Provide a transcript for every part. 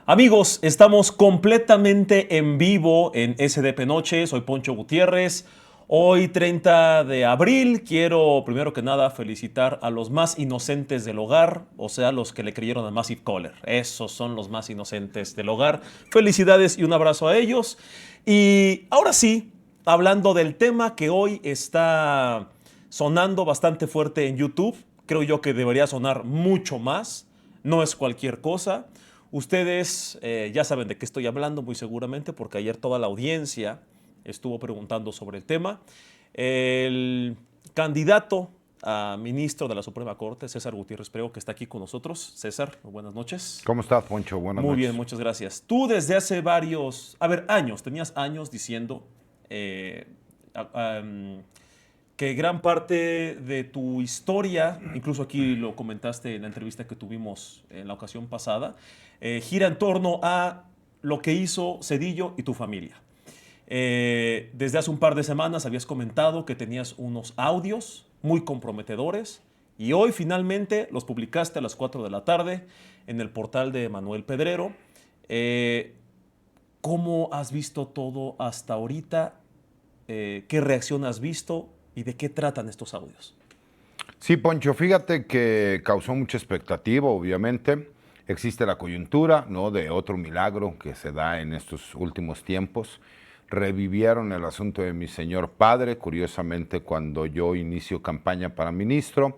Amigos, estamos completamente en vivo en SDP Noche. Soy Poncho Gutiérrez. Hoy, 30 de abril, quiero primero que nada felicitar a los más inocentes del hogar, o sea, los que le creyeron a Massive Caller. Esos son los más inocentes del hogar. Felicidades y un abrazo a ellos. Y ahora sí, hablando del tema que hoy está sonando bastante fuerte en YouTube, creo yo que debería sonar mucho más. No es cualquier cosa. Ustedes ya saben de qué estoy hablando muy seguramente porque ayer toda la audiencia estuvo preguntando sobre el tema. El candidato a ministro de la Suprema Corte, César Gutiérrez Priego, que está aquí con nosotros. César, buenas noches. ¿Cómo estás, Poncho? Buenas Muy bien, noches. muchas gracias. Tú desde hace años, tenías años diciendo eh, a- am, que gran parte de tu historia, incluso aquí lo comentaste en la entrevista que tuvimos en la ocasión pasada, gira en torno a lo que hizo Zedillo y tu familia. Desde hace un par de semanas habías comentado que tenías unos audios muy comprometedores y hoy finalmente los publicaste a las 4 de la tarde en el portal de Manuel Pedrero. Eh, ¿Cómo has visto todo hasta ahorita? ¿Qué reacción has visto y de qué tratan estos audios? Sí, Poncho, fíjate que causó mucha expectativa, obviamente. Existe la coyuntura, ¿no?, de otro milagro que se da en estos últimos tiempos. Revivieron el asunto de mi señor padre, curiosamente, cuando yo inicio campaña para ministro,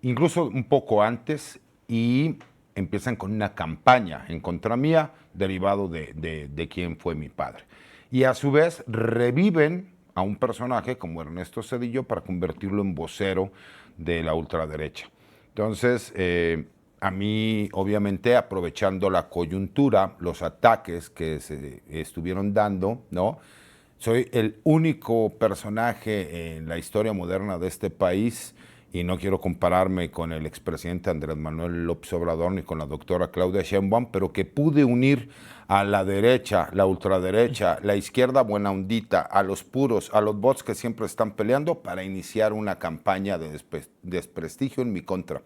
incluso un poco antes, y empiezan con una campaña en contra mía, derivado de quién fue mi padre. Y a su vez reviven a un personaje como Ernesto Zedillo para convertirlo en vocero de la ultraderecha. Entonces, a mí, obviamente, aprovechando la coyuntura, los ataques que se estuvieron dando, ¿no? Soy el único personaje en la historia moderna de este país, y no quiero compararme con el expresidente Andrés Manuel López Obrador ni con la doctora Claudia Sheinbaum, pero que pude unir a la derecha, la ultraderecha, la izquierda buena ondita, a los puros, a los bots que siempre están peleando para iniciar una campaña de desprestigio en mi contra.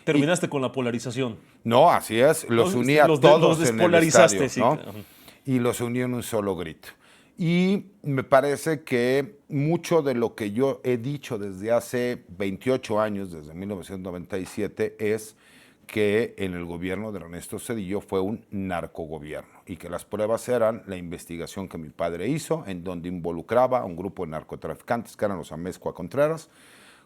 Y Terminaste con la polarización. no, así es, los Los, uní a los todos en el despolarizaste, estadio, sí. ¿no? Y los uní en un solo grito. Y me parece que mucho de lo que yo he dicho desde hace 28 años, desde 1997, es que en el gobierno de Ernesto Zedillo fue un narcogobierno y que las pruebas eran la investigación que mi padre hizo, en donde involucraba a un grupo de narcotraficantes, que eran los Amezcua Contreras,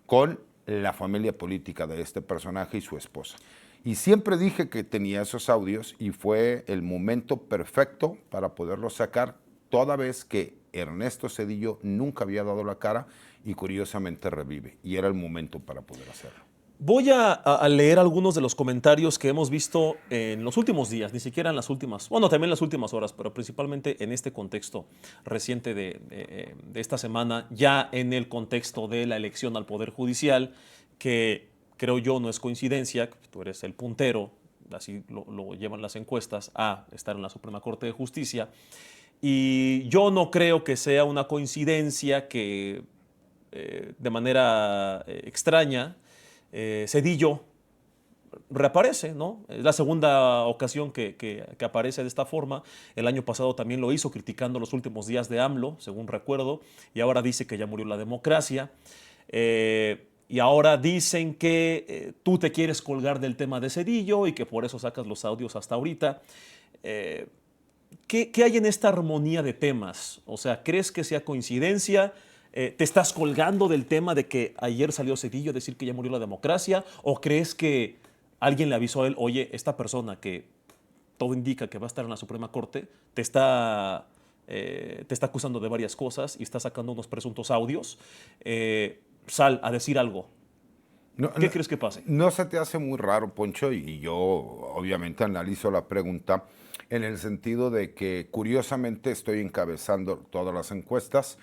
con la familia política de este personaje y su esposa. Y siempre dije que tenía esos audios y fue el momento perfecto para poderlos sacar, toda vez que Ernesto Zedillo nunca había dado la cara y curiosamente revive. Y era el momento para poder hacerlo. Voy a leer algunos de los comentarios que hemos visto en los últimos días, ni siquiera en las últimas, bueno, también en las últimas horas, pero principalmente en este contexto reciente de esta semana, ya en el contexto de la elección al Poder Judicial, que creo yo no es coincidencia, tú eres el puntero, así lo llevan las encuestas, a estar en la Suprema Corte de Justicia. Y yo no creo que sea una coincidencia que de manera extraña Zedillo reaparece, ¿no? Es la segunda ocasión que aparece de esta forma. El año pasado también lo hizo criticando los últimos días de AMLO, según recuerdo, y ahora dice que ya murió la democracia. Y ahora dicen que tú te quieres colgar del tema de Zedillo y que por eso sacas los audios hasta ahorita. Eh, ¿Qué hay en esta armonía de temas? O sea, ¿crees que sea coincidencia? ¿Te estás colgando del tema de que ayer salió Zedillo a decir que ya murió la democracia? ¿O crees que alguien le avisó a él, oye, esta persona que todo indica que va a estar en la Suprema Corte, te está acusando de varias cosas y está sacando unos presuntos audios? Sal a decir algo. No, ¿Qué no, crees que pase? no se te hace muy raro, Poncho, y yo obviamente analizo la pregunta en el sentido de que curiosamente estoy encabezando todas las encuestas,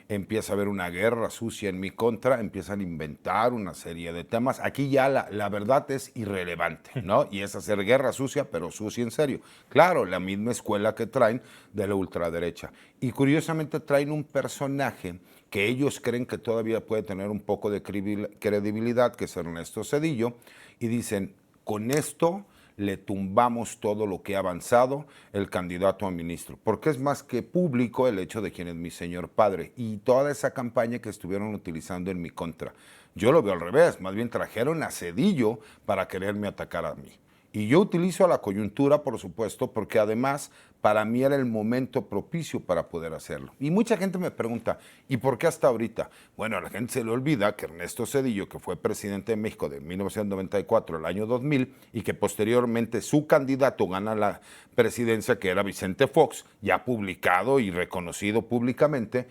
empieza a haber una guerra sucia en mi contra, empiezan a inventar una serie de temas. Aquí ya la verdad es irrelevante, ¿no? Y es hacer guerra sucia, pero sucia en serio. Claro, la misma escuela que traen de la ultraderecha. Y curiosamente traen un personaje que ellos creen que todavía puede tener un poco de credibilidad, que es Ernesto Zedillo, y dicen, con esto le tumbamos todo lo que ha avanzado el candidato a ministro, porque es más que público el hecho de quién es mi señor padre y toda esa campaña que estuvieron utilizando en mi contra. Yo lo veo al revés, más bien trajeron a Zedillo para quererme atacar a mí. Y yo utilizo la coyuntura, por supuesto, porque además para mí era el momento propicio para poder hacerlo. Y mucha gente me pregunta, ¿y por qué hasta ahorita? Bueno, a la gente se le olvida que Ernesto Zedillo, que fue presidente de México de 1994 al año 2000 y que posteriormente su candidato gana la presidencia, que era Vicente Fox, ya publicado y reconocido públicamente,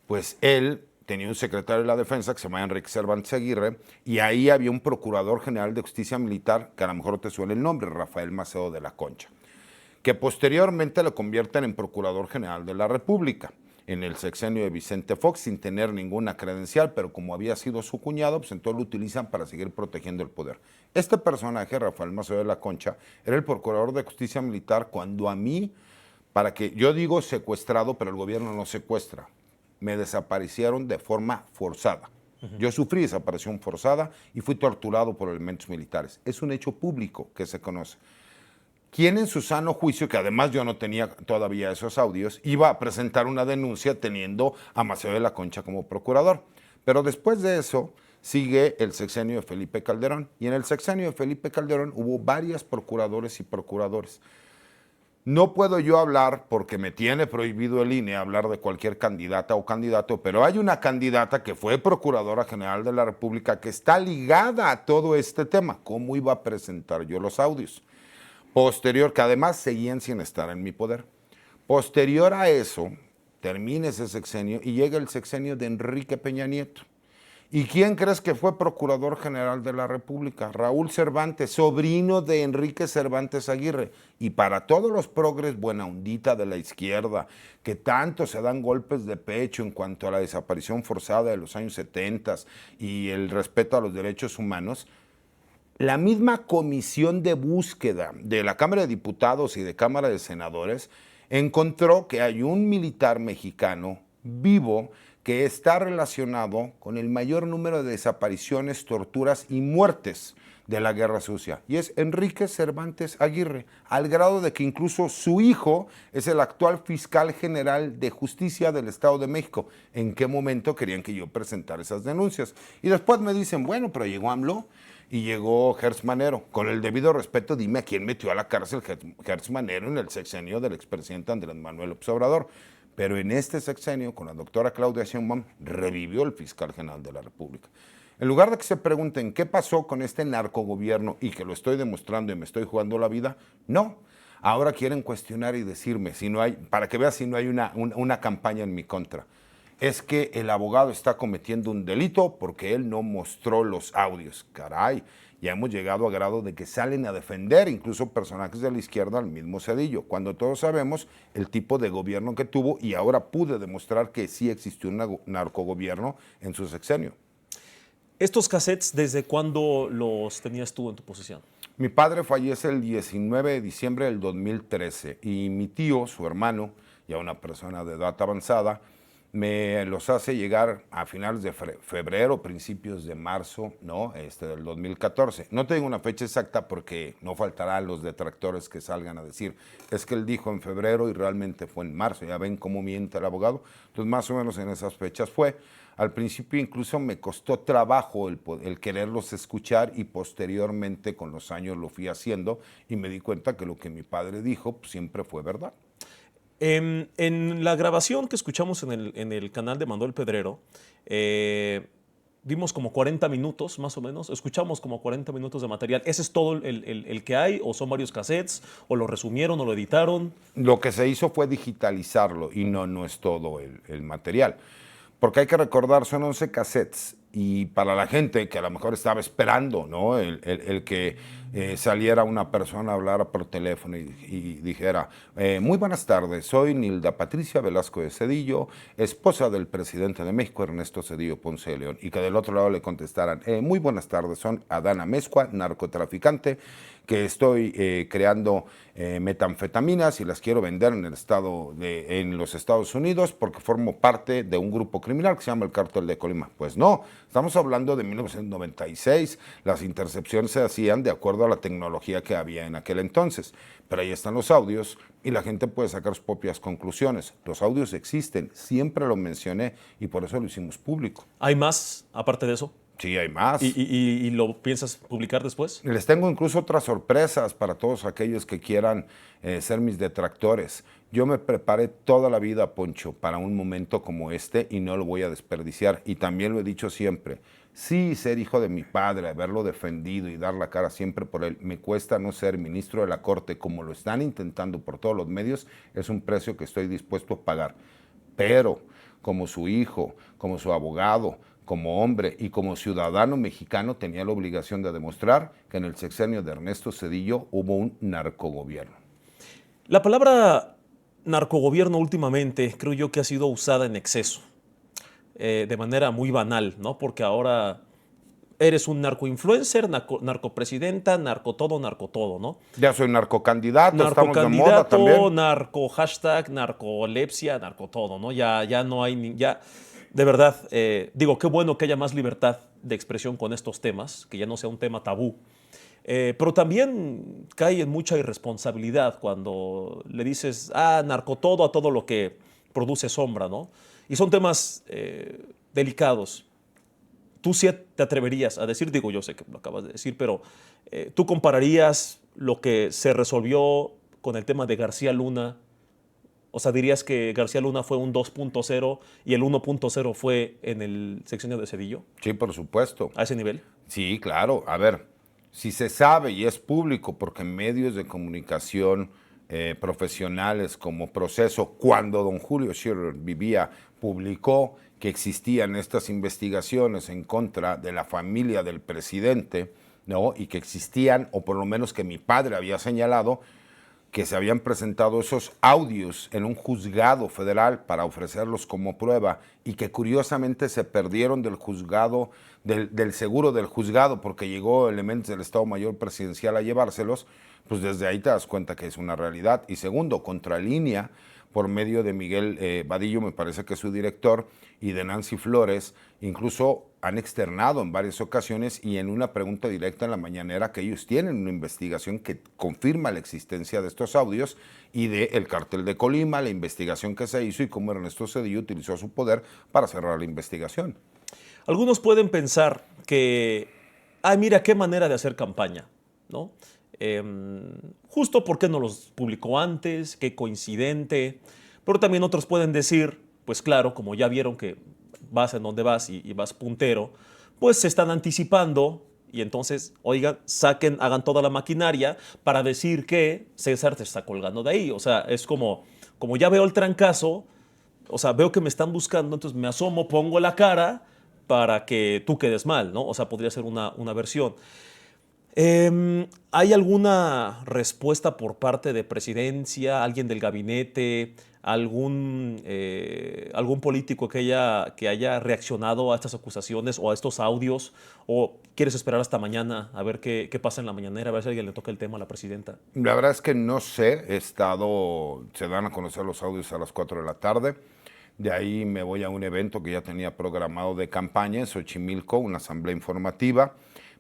pues él tenía un secretario de la Defensa que se llamaba Enrique Cervantes Aguirre, y ahí había un procurador general de justicia militar, que a lo mejor te suena el nombre, Rafael Macedo de la Concha, que posteriormente lo convierten en procurador general de la República en el sexenio de Vicente Fox, sin tener ninguna credencial, pero como había sido su cuñado, pues entonces lo utilizan para seguir protegiendo el poder. Este personaje, Rafael Macedo de la Concha, era el procurador de justicia militar cuando a mí, para que yo digo secuestrado, pero el gobierno no secuestra, me desaparecieron de forma forzada. Yo sufrí desaparición forzada y fui torturado por elementos militares. Es un hecho público que se conoce. ¿Quién en su sano juicio, que además yo no tenía todavía esos audios, iba a presentar una denuncia teniendo a Macedo de la Concha como procurador? Pero después de eso sigue el sexenio de Felipe Calderón. Y en el sexenio de Felipe Calderón hubo varios procuradores y procuradores. No puedo yo hablar, porque me tiene prohibido el INE hablar de cualquier candidata o candidato, pero hay una candidata que fue Procuradora General de la República que está ligada a todo este tema. ¿Cómo iba a presentar yo los audios? Posterior, que además seguían sin estar en mi poder. Posterior a eso, termina ese sexenio y llega el sexenio de Enrique Peña Nieto. ¿Y quién crees que fue Procurador General de la República? Raúl Cervantes, sobrino de Enrique Cervantes Aguirre. Y para todos los progres buena ondita de la izquierda, que tanto se dan golpes de pecho en cuanto a la desaparición forzada de los años 70 y el respeto a los derechos humanos, la misma comisión de búsqueda de la Cámara de Diputados y de Cámara de Senadores encontró que hay un militar mexicano vivo que está relacionado con el mayor número de desapariciones, torturas y muertes de la Guerra Sucia. Y es Enrique Cervantes Aguirre, al grado de que incluso su hijo es el actual fiscal general de justicia del Estado de México. ¿En qué momento querían que yo presentara esas denuncias? Y después me dicen, bueno, pero llegó AMLO y llegó Gertz Manero. Con el debido respeto, dime a quién metió a la cárcel Gertz Manero en el sexenio del expresidente Andrés Manuel López Obrador. Pero en este sexenio, con la doctora Claudia Sheinbaum, revivió el fiscal general de la República. En lugar de que se pregunten qué pasó con este narcogobierno y que lo estoy demostrando y me estoy jugando la vida, no. Ahora quieren cuestionar y decirme, si no hay, para que veas si no hay una campaña en mi contra. Es que el abogado está cometiendo un delito porque él no mostró los audios. Caray, ya hemos llegado a grado de que salen a defender incluso personajes de la izquierda al mismo Zedillo, cuando todos sabemos el tipo de gobierno que tuvo y ahora pude demostrar que sí existió un narcogobierno en su sexenio. ¿Estos cassettes desde cuándo los tenías tú en tu posesión? Mi padre fallece el 19 de diciembre del 2013 y mi tío, su hermano, ya una persona de edad avanzada, me los hace llegar a finales de febrero, principios de marzo, ¿no? Del 2014. No tengo una fecha exacta porque no faltarán los detractores que salgan a decir, es que él dijo en febrero y realmente fue en marzo. Ya ven cómo miente el abogado. Entonces, más o menos en esas fechas fue. Al principio incluso me costó trabajo el quererlos escuchar y posteriormente con los años lo fui haciendo y me di cuenta que lo que mi padre dijo pues, siempre fue verdad. En la grabación que escuchamos en el canal de Manuel Pedrero, vimos como 40 minutos más o menos, escuchamos como 40 minutos de material. ¿Ese es todo el que hay o son varios cassettes o lo resumieron o lo editaron? Lo que se hizo fue digitalizarlo y no es todo el material. Porque hay que recordar, son 11 cassettes y para la gente que a lo mejor estaba esperando, ¿no? el que saliera una persona a hablar por teléfono y dijera, muy buenas tardes, soy Nilda Patricia Velasco de Zedillo, esposa del presidente de México, Ernesto Zedillo Ponce de León, y que del otro lado le contestaran, muy buenas tardes, son Adán Amezcua, narcotraficante, que estoy creando metanfetaminas y las quiero vender en los Estados Unidos porque formo parte de un grupo criminal que se llama el Cártel de Colima. Pues no, Estamos hablando de 1996. Las intercepciones se hacían de acuerdo a la tecnología que había en aquel entonces. Pero ahí están los audios y la gente puede sacar sus propias conclusiones. Los audios existen, siempre lo mencioné y por eso lo hicimos público. ¿Hay más aparte de eso? Sí, hay más. ¿Y lo piensas publicar después? Les tengo incluso otras sorpresas para todos aquellos que quieran ser mis detractores. Yo me preparé toda la vida, Poncho, para un momento como este y no lo voy a desperdiciar. Y también lo he dicho siempre, sí, ser hijo de mi padre, haberlo defendido y dar la cara siempre por él, me cuesta no ser ministro de la Corte como lo están intentando por todos los medios, es un precio que estoy dispuesto a pagar. Pero como su hijo, como su abogado, como hombre y como ciudadano mexicano tenía la obligación de demostrar que en el sexenio de Ernesto Zedillo hubo un narcogobierno. La palabra narcogobierno últimamente creo yo que ha sido usada en exceso, de manera muy banal, ¿no? Porque ahora eres un narcoinfluencer, narcopresidenta, narco todo, ¿no? Ya soy narcocandidato, estamos de moda Narcocandidato, también. narco hashtag, narcolepsia, narco todo, ¿no? Ya no hay, ya, de verdad, digo, qué bueno que haya más libertad de expresión con estos temas, que ya no sea un tema tabú. Pero también cae en mucha irresponsabilidad cuando le dices, narco todo a todo lo que produce sombra, ¿no? Y son temas delicados. Tú sí te atreverías a decir, digo, yo sé que lo acabas de decir, pero tú compararías lo que se resolvió con el tema de García Luna. O sea, dirías que García Luna fue un 2.0 y el 1.0 fue en el sexenio de Zedillo, Sí, por supuesto. a ese nivel. Sí, claro. A ver, si se sabe y es público, porque medios de comunicación profesionales como Proceso, cuando don Julio Scherer vivía, publicó que existían estas investigaciones en contra de la familia del presidente, ¿no? Y que existían, o por lo menos que mi padre había señalado, que se habían presentado esos audios en un juzgado federal para ofrecerlos como prueba y que curiosamente se perdieron del juzgado, del seguro del juzgado porque llegó elementos del Estado Mayor Presidencial a llevárselos, pues desde ahí te das cuenta que es una realidad. Y segundo, Contralínea, por medio de Miguel Vadillo, me parece que es su director, y de Nancy Flores, incluso han externado en varias ocasiones y en una pregunta directa en la mañanera que ellos tienen una investigación que confirma la existencia de estos audios y del cártel de Colima, la investigación que se hizo y cómo Ernesto Zedillo utilizó su poder para cerrar la investigación. Algunos pueden pensar que, mira qué manera de hacer campaña, ¿no? Justo porque no los publicó antes, qué coincidente. Pero también otros pueden decir, pues claro, como ya vieron que vas en donde vas y vas puntero, pues se están anticipando y entonces, oigan, hagan toda la maquinaria para decir que César te está colgando de ahí. O sea, es como ya veo el trancazo, o sea, veo que me están buscando, entonces me asomo, pongo la cara para que tú quedes mal, ¿no? O sea, podría ser una versión. ¿Hay alguna respuesta por parte de presidencia, alguien del gabinete, algún político que haya reaccionado a estas acusaciones o a estos audios? ¿O quieres esperar hasta mañana a ver qué pasa en la mañanera, a ver si a alguien le toca el tema a la presidenta? La verdad es que no sé, se dan a conocer los audios a las 4 de la tarde. De ahí me voy a un evento que ya tenía programado de campaña en Xochimilco, una asamblea informativa.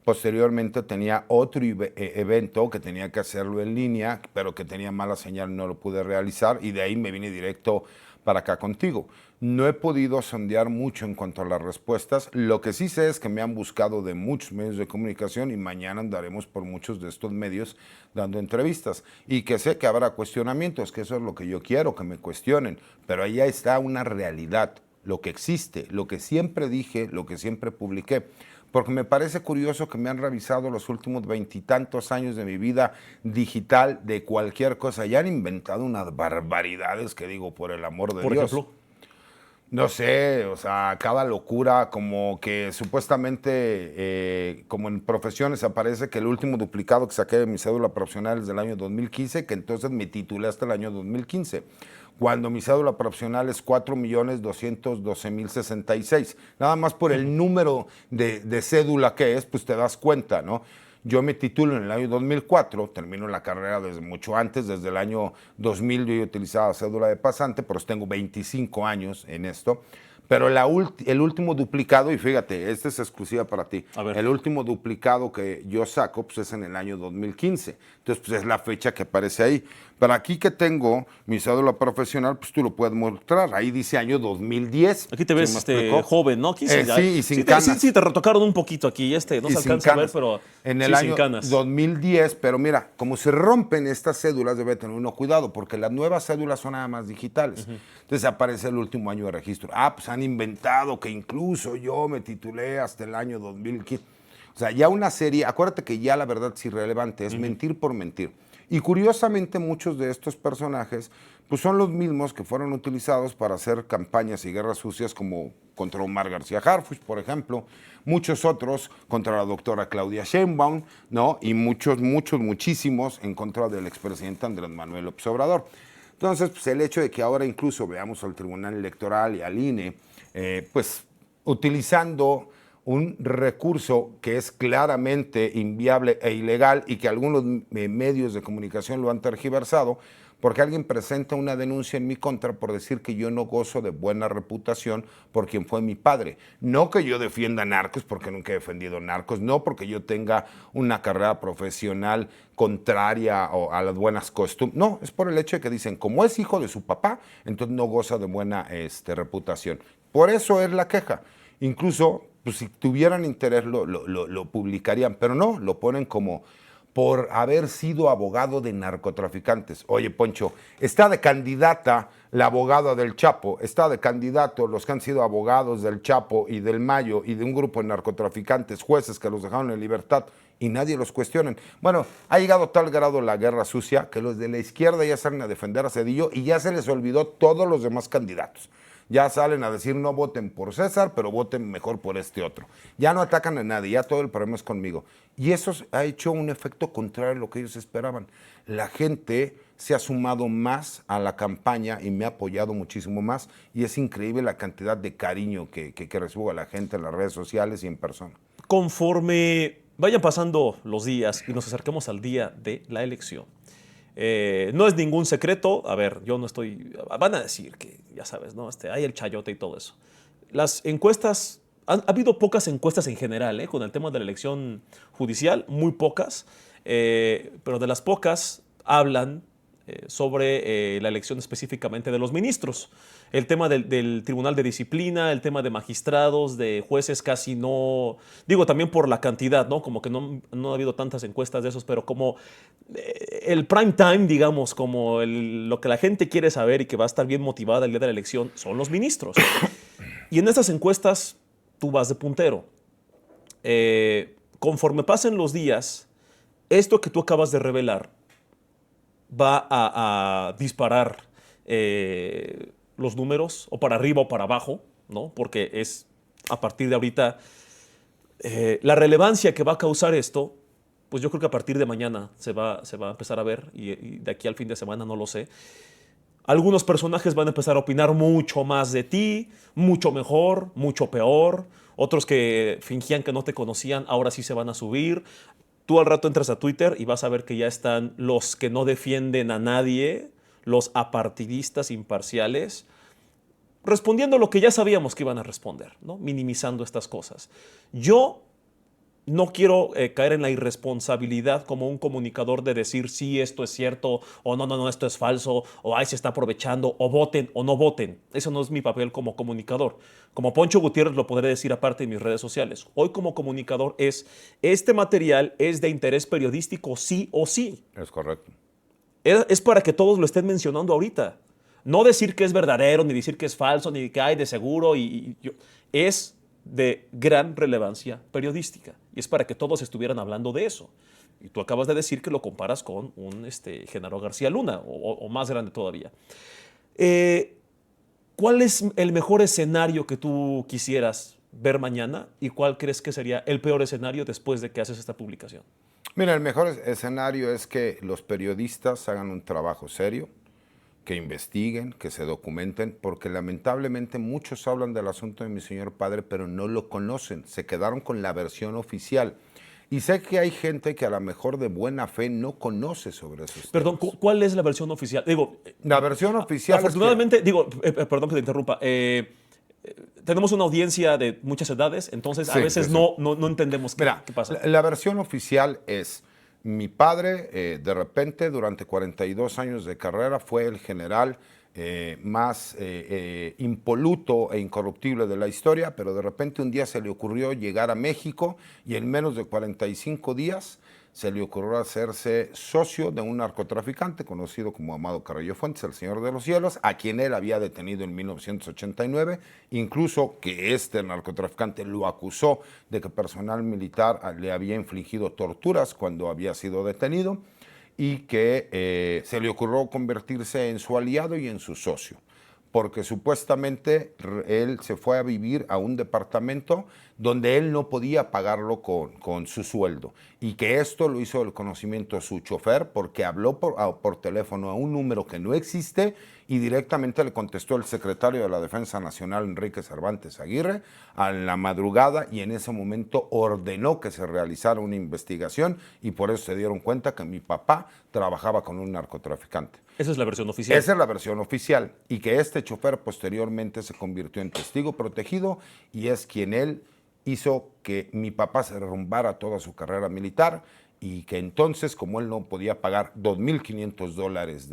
Posteriormente tenía otro evento que tenía que hacerlo en línea, pero que tenía mala señal, no lo pude realizar y de ahí me vine directo para acá contigo. No he podido sondear mucho en cuanto a las respuestas. Lo que sí sé es que me han buscado de muchos medios de comunicación y mañana andaremos por muchos de estos medios dando entrevistas. Y que sé que habrá cuestionamientos, que eso es lo que yo quiero, que me cuestionen. Pero ahí está una realidad, lo que existe, lo que siempre dije, lo que siempre publiqué. Porque me parece curioso que me han revisado los últimos 20 y tantos años de mi vida digital de cualquier cosa y han inventado unas barbaridades que digo, por el amor de Por Dios. ejemplo. No sé, o sea, cada locura, como que supuestamente, como en profesiones aparece que el último duplicado que saqué de mi cédula profesional es del año 2015, que entonces me titulé hasta el año 2015, cuando mi cédula profesional es 4.212.066. Nada más por el número de cédula que es, pues te das cuenta, ¿no? Yo me titulo en el año 2004, termino la carrera desde mucho antes, desde el año 2000 yo utilizaba cédula de pasante, pero tengo 25 años en esto. Pero el último duplicado, y fíjate, esta es exclusiva para ti, A ver. el último duplicado que yo saco pues, es en el año 2015. Entonces, pues es la fecha que aparece ahí. Pero aquí que tengo mi cédula profesional, pues tú lo puedes mostrar. Ahí dice año 2010. Aquí te ¿Sí ves me explicó? joven, ¿no? Aquí Sí, y sin canas. sí, te retocaron un poquito aquí. No Y se sin alcanza a ver, canas. pero En sí, el sin año canas. 2010, pero mira, como se rompen estas cédulas, debe tener uno cuidado, porque las nuevas cédulas son nada más digitales. Entonces aparece el último año de registro. Ah, pues han inventado que incluso yo me titulé hasta el año 2015. O sea, ya una serie, acuérdate que ya la verdad es irrelevante, es mentir por mentir. Y curiosamente muchos de estos personajes pues son los mismos que fueron utilizados para hacer campañas y guerras sucias como contra Omar García Harfuch, por ejemplo, muchos otros contra la doctora Claudia Sheinbaum, ¿no? Y muchísimos en contra del expresidente Andrés Manuel López Obrador. Entonces, pues el hecho de que ahora incluso veamos al Tribunal Electoral y al INE, pues utilizando un recurso que es claramente inviable e ilegal y que algunos medios de comunicación lo han tergiversado, porque alguien presenta una denuncia en mi contra por decir que yo no gozo de buena reputación por quien fue mi padre. No que yo defienda narcos, porque nunca he defendido narcos, no porque yo tenga una carrera profesional contraria a las buenas costumbres. No, es por el hecho de que dicen, como es hijo de su papá, entonces no goza de buena reputación. Por eso es la queja. Incluso, pues, si tuvieran interés lo publicarían, pero no, lo ponen como por haber sido abogado de narcotraficantes. Oye, Poncho, está de candidata la abogada del Chapo, está de candidato los que han sido abogados del Chapo y del Mayo y de un grupo de narcotraficantes, jueces que los dejaron en libertad y nadie los cuestiona. Bueno, ha llegado a tal grado la guerra sucia que los de la izquierda ya salen a defender a Zedillo y ya se les olvidó todos los demás candidatos. Ya salen a decir no voten por César, pero voten mejor por este otro. Ya no atacan a nadie, ya todo el problema es conmigo. Y eso ha hecho un efecto contrario a lo que ellos esperaban. La gente se ha sumado más a la campaña y me ha apoyado muchísimo más. Y es increíble la cantidad de cariño que recibo a la gente en las redes sociales y en persona. Conforme vayan pasando los días y nos acerquemos al día de la elección, no es ningún secreto, a ver, yo no estoy, van a decir que, ya sabes, ¿no? Hay el chayote y todo eso. Las encuestas, ha habido pocas encuestas en general, con el tema de la elección judicial, muy pocas, pero de las pocas hablan sobre la elección específicamente de los ministros. El tema del Tribunal de Disciplina, el tema de magistrados, de jueces, casi no, digo también por la cantidad, ¿no? Como que no ha habido tantas encuestas de esos, pero como el prime time, digamos, como lo que la gente quiere saber y que va a estar bien motivada el día de la elección, son los ministros. Y en estas encuestas tú vas de puntero. Conforme pasen los días, esto que tú acabas de revelar va a disparar los números, o para arriba o para abajo, ¿no? Porque es a partir de ahorita la relevancia que va a causar esto, pues yo creo que a partir de mañana se va a empezar a ver, y de aquí al fin de semana no lo sé. Algunos personajes van a empezar a opinar mucho más de ti, mucho mejor, mucho peor. Otros que fingían que no te conocían, ahora sí se van a subir. Tú al rato entras a Twitter y vas a ver que ya están los que no defienden a nadie, los apartidistas imparciales, respondiendo lo que ya sabíamos que iban a responder, ¿no? Minimizando estas cosas. Yo no quiero caer en la irresponsabilidad como un comunicador de decir sí, esto es cierto, o no, esto es falso, o ay, se está aprovechando, o voten o no voten. Eso no es mi papel como comunicador. Como Poncho Gutiérrez lo podré decir aparte en mis redes sociales. Hoy como comunicador este material es de interés periodístico sí o sí. Es correcto. Es para que todos lo estén mencionando ahorita. No decir que es verdadero, ni decir que es falso, ni que hay de seguro. Es de gran relevancia periodística. Y es para que todos estuvieran hablando de eso. Y tú acabas de decir que lo comparas con un Genaro García Luna, o más grande todavía. ¿Cuál es el mejor escenario que tú quisieras ver mañana? ¿Y cuál crees que sería el peor escenario después de que haces esta publicación? Mira, el mejor escenario es que los periodistas hagan un trabajo serio, que investiguen, que se documenten, porque lamentablemente muchos hablan del asunto de mi señor padre, pero no lo conocen, se quedaron con la versión oficial. Y sé que hay gente que a lo mejor de buena fe no conoce sobre esos Perdón, temas. ¿cuál es la versión oficial? Digo, La versión oficial afortunadamente, perdón que te interrumpa, tenemos una audiencia de muchas edades, entonces a Sí, veces sí, sí. no entendemos Mira, qué pasa. la versión oficial es, mi padre de repente durante 42 años de carrera fue el general más impoluto e incorruptible de la historia, pero de repente un día se le ocurrió llegar a México y en menos de 45 días se le ocurrió hacerse socio de un narcotraficante conocido como Amado Carrillo Fuentes, el Señor de los Cielos, a quien él había detenido en 1989, incluso que este narcotraficante lo acusó de que personal militar le había infligido torturas cuando había sido detenido y que se le ocurrió convertirse en su aliado y en su socio, porque supuestamente él se fue a vivir a un departamento donde él no podía pagarlo con su sueldo, y que esto lo hizo el conocimiento de su chofer porque habló por teléfono a un número que no existe y directamente le contestó el secretario de la Defensa Nacional, Enrique Cervantes Aguirre, a la madrugada, y en ese momento ordenó que se realizara una investigación y por eso se dieron cuenta que mi papá trabajaba con un narcotraficante. Esa es la versión oficial. Esa es la versión oficial, y que este chofer posteriormente se convirtió en testigo protegido y es quien él hizo que mi papá se derrumbara toda su carrera militar, y que entonces, como él no podía pagar $2,500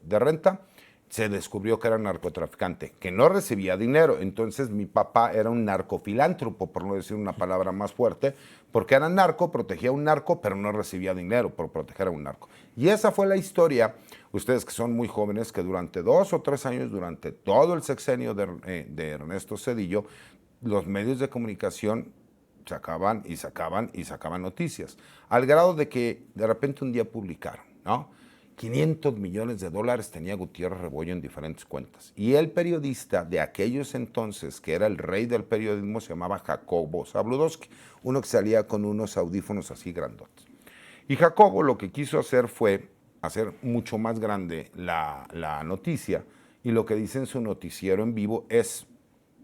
de renta, se descubrió que era narcotraficante, que no recibía dinero. Entonces mi papá era un narcofilántropo, por no decir una palabra más fuerte, porque era narco, protegía a un narco, pero no recibía dinero por proteger a un narco. Y esa fue la historia, ustedes que son muy jóvenes, que durante 2 o 3 años, durante todo el sexenio de Ernesto Zedillo, los medios de comunicación sacaban y sacaban y sacaban noticias, al grado de que de repente un día publicaron, ¿no? 500 millones de dólares tenía Gutiérrez Rebollo en diferentes cuentas. Y el periodista de aquellos entonces, que era el rey del periodismo, se llamaba Jacobo Zabludowski, uno que salía con unos audífonos así grandotes. Y Jacobo lo que quiso hacer fue hacer mucho más grande la noticia, y lo que dice en su noticiero en vivo es: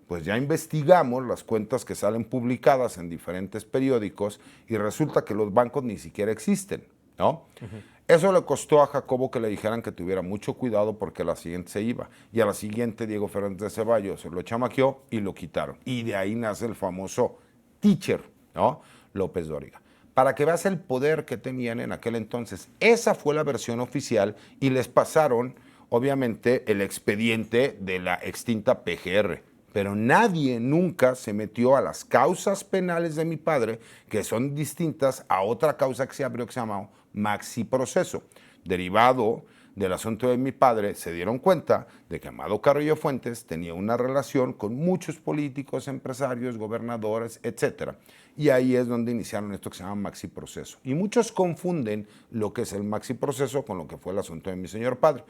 pues ya investigamos las cuentas que salen publicadas en diferentes periódicos y resulta que los bancos ni siquiera existen, ¿no? Eso le costó a Jacobo que le dijeran que tuviera mucho cuidado porque a la siguiente se iba. Y a la siguiente Diego Fernández de Ceballos se lo chamaqueó y lo quitaron. Y de ahí nace el famoso teacher, ¿no? López Dóriga. Para que veas el poder que tenían en aquel entonces. Esa fue la versión oficial y les pasaron, obviamente, el expediente de la extinta PGR. Pero nadie nunca se metió a las causas penales de mi padre, que son distintas a otra causa que se abrió que se llamaba Maxi Proceso. Derivado del asunto de mi padre, se dieron cuenta de que Amado Carrillo Fuentes tenía una relación con muchos políticos, empresarios, gobernadores, etc. Y ahí es donde iniciaron esto que se llama Maxi Proceso. Y muchos confunden lo que es el Maxi Proceso con lo que fue el asunto de mi señor padre.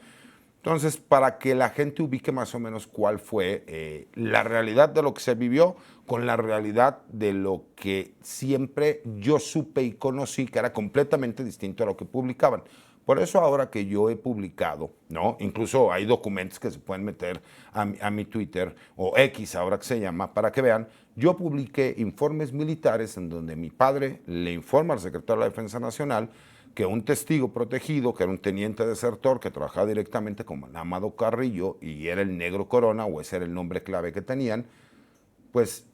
Entonces, para que la gente ubique más o menos cuál fue la realidad de lo que se vivió con la realidad de lo que siempre yo supe y conocí, que era completamente distinto a lo que publicaban. Por eso ahora que yo he publicado, ¿no? Incluso hay documentos que se pueden meter a mi Twitter, o X ahora que se llama, para que vean, yo publiqué informes militares en donde mi padre le informa al secretario de la Defensa Nacional que un testigo protegido, que era un teniente desertor que trabajaba directamente con Amado Carrillo y era el Negro Corona, o ese era el nombre clave que tenían, pues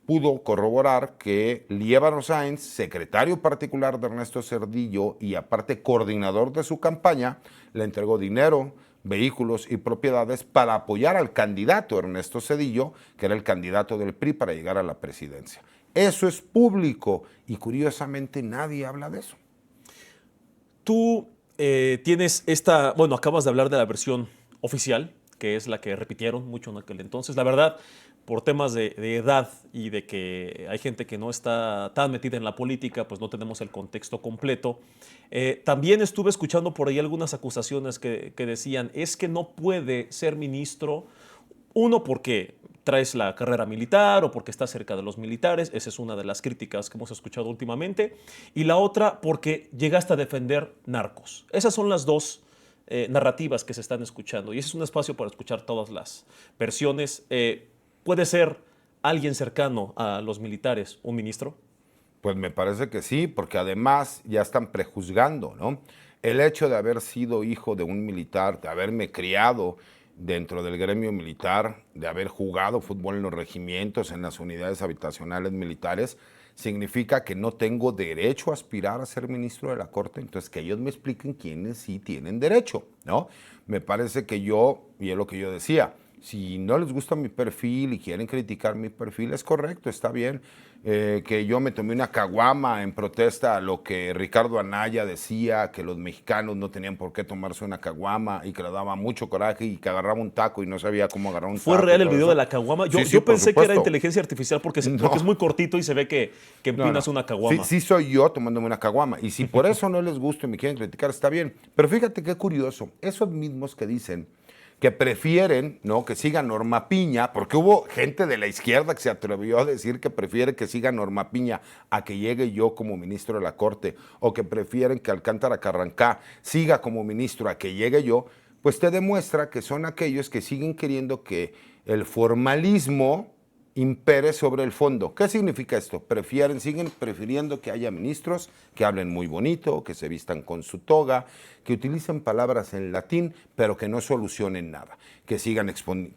pudo corroborar que Liévano Sáenz, secretario particular de Ernesto Zedillo y aparte coordinador de su campaña, le entregó dinero, vehículos y propiedades para apoyar al candidato Ernesto Zedillo, que era el candidato del PRI para llegar a la presidencia. Eso es público y curiosamente nadie habla de eso. Tú tienes bueno, acabas de hablar de la versión oficial, que es la que repitieron mucho en aquel entonces. La verdad, por temas de edad y de que hay gente que no está tan metida en la política, pues no tenemos el contexto completo. También estuve escuchando por ahí algunas acusaciones que decían, es que no puede ser ministro, uno porque traes la carrera militar o porque estás cerca de los militares, esa es una de las críticas que hemos escuchado últimamente, y la otra porque llegaste a defender narcos. Esas son las dos narrativas que se están escuchando, y ese es un espacio para escuchar todas las versiones. ¿Puede ser alguien cercano a los militares un ministro? Pues me parece que sí, porque además ya están prejuzgando, ¿no? El hecho de haber sido hijo de un militar, de haberme criado dentro del gremio militar, de haber jugado fútbol en los regimientos, en las unidades habitacionales militares, significa que no tengo derecho a aspirar a ser ministro de la Corte. Entonces, que ellos me expliquen quiénes sí tienen derecho, ¿no? Me parece que yo, y es lo que yo decía, si no les gusta mi perfil y quieren criticar mi perfil, es correcto, está bien. Que yo me tomé una caguama en protesta a lo que Ricardo Anaya decía, que los mexicanos no tenían por qué tomarse una caguama y que le daba mucho coraje y que agarraba un taco y no sabía cómo agarrar un taco. ¿Fue real el video de la caguama? Yo, Sí, sí, yo por pensé que era supuesto. inteligencia artificial porque No. es muy cortito y se ve que No, empinas no. una caguama. Sí, sí soy yo tomándome una caguama. Y si por eso no les gusta y me quieren criticar, está bien. Pero fíjate qué curioso. Esos mismos que dicen que prefieren, ¿no?, que siga Norma Piña, porque hubo gente de la izquierda que se atrevió a decir que prefiere que siga Norma Piña a que llegue yo como ministro de la Corte, o que prefieren que Alcántara Carrancá siga como ministro a que llegue yo, pues te demuestra que son aquellos que siguen queriendo que el formalismo impere sobre el fondo. ¿Qué significa esto? Siguen prefiriendo que haya ministros que hablen muy bonito, que se vistan con su toga, que utilicen palabras en latín, pero que no solucionen nada, que sigan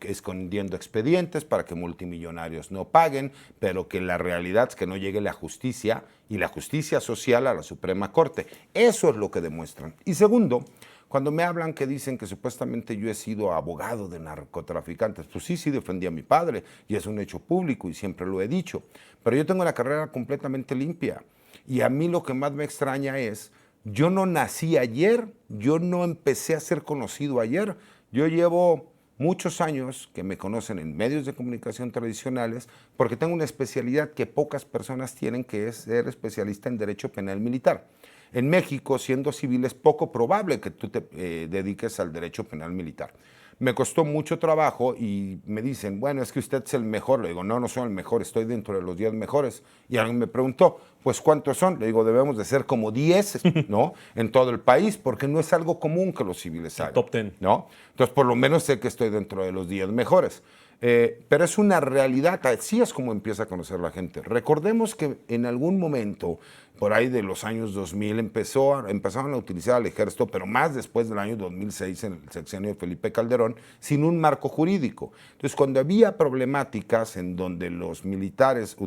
escondiendo expedientes para que multimillonarios no paguen, pero que la realidad es que no llegue la justicia y la justicia social a la Suprema Corte. Eso es lo que demuestran. Y segundo, cuando me hablan que dicen que supuestamente yo he sido abogado de narcotraficantes, pues sí defendí a mi padre y es un hecho público y siempre lo he dicho, pero yo tengo una carrera completamente limpia y a mí lo que más me extraña es, yo no nací ayer, yo no empecé a ser conocido ayer, yo llevo muchos años que me conocen en medios de comunicación tradicionales porque tengo una especialidad que pocas personas tienen, que es ser especialista en derecho penal militar. En México, siendo civil, es poco probable que tú te dediques al derecho penal militar. Me costó mucho trabajo y me dicen, bueno, es que usted es el mejor. Le digo, no, no soy el mejor, estoy dentro de los 10 mejores. Y alguien me preguntó, pues, ¿cuántos son? Le digo, debemos de ser como 10, ¿no?, en todo el país, porque no es algo común que los civiles hagan. Top 10. ¿No? Entonces, por lo menos sé que estoy dentro de los 10 mejores. Pero es una realidad, así es como empieza a conocer la gente. Recordemos que en algún momento, por ahí de los años 2000, empezaron a utilizar al ejército, pero más después del año 2006, en el sexenio de Felipe Calderón, sin un marco jurídico. Entonces, cuando había problemáticas en donde los militares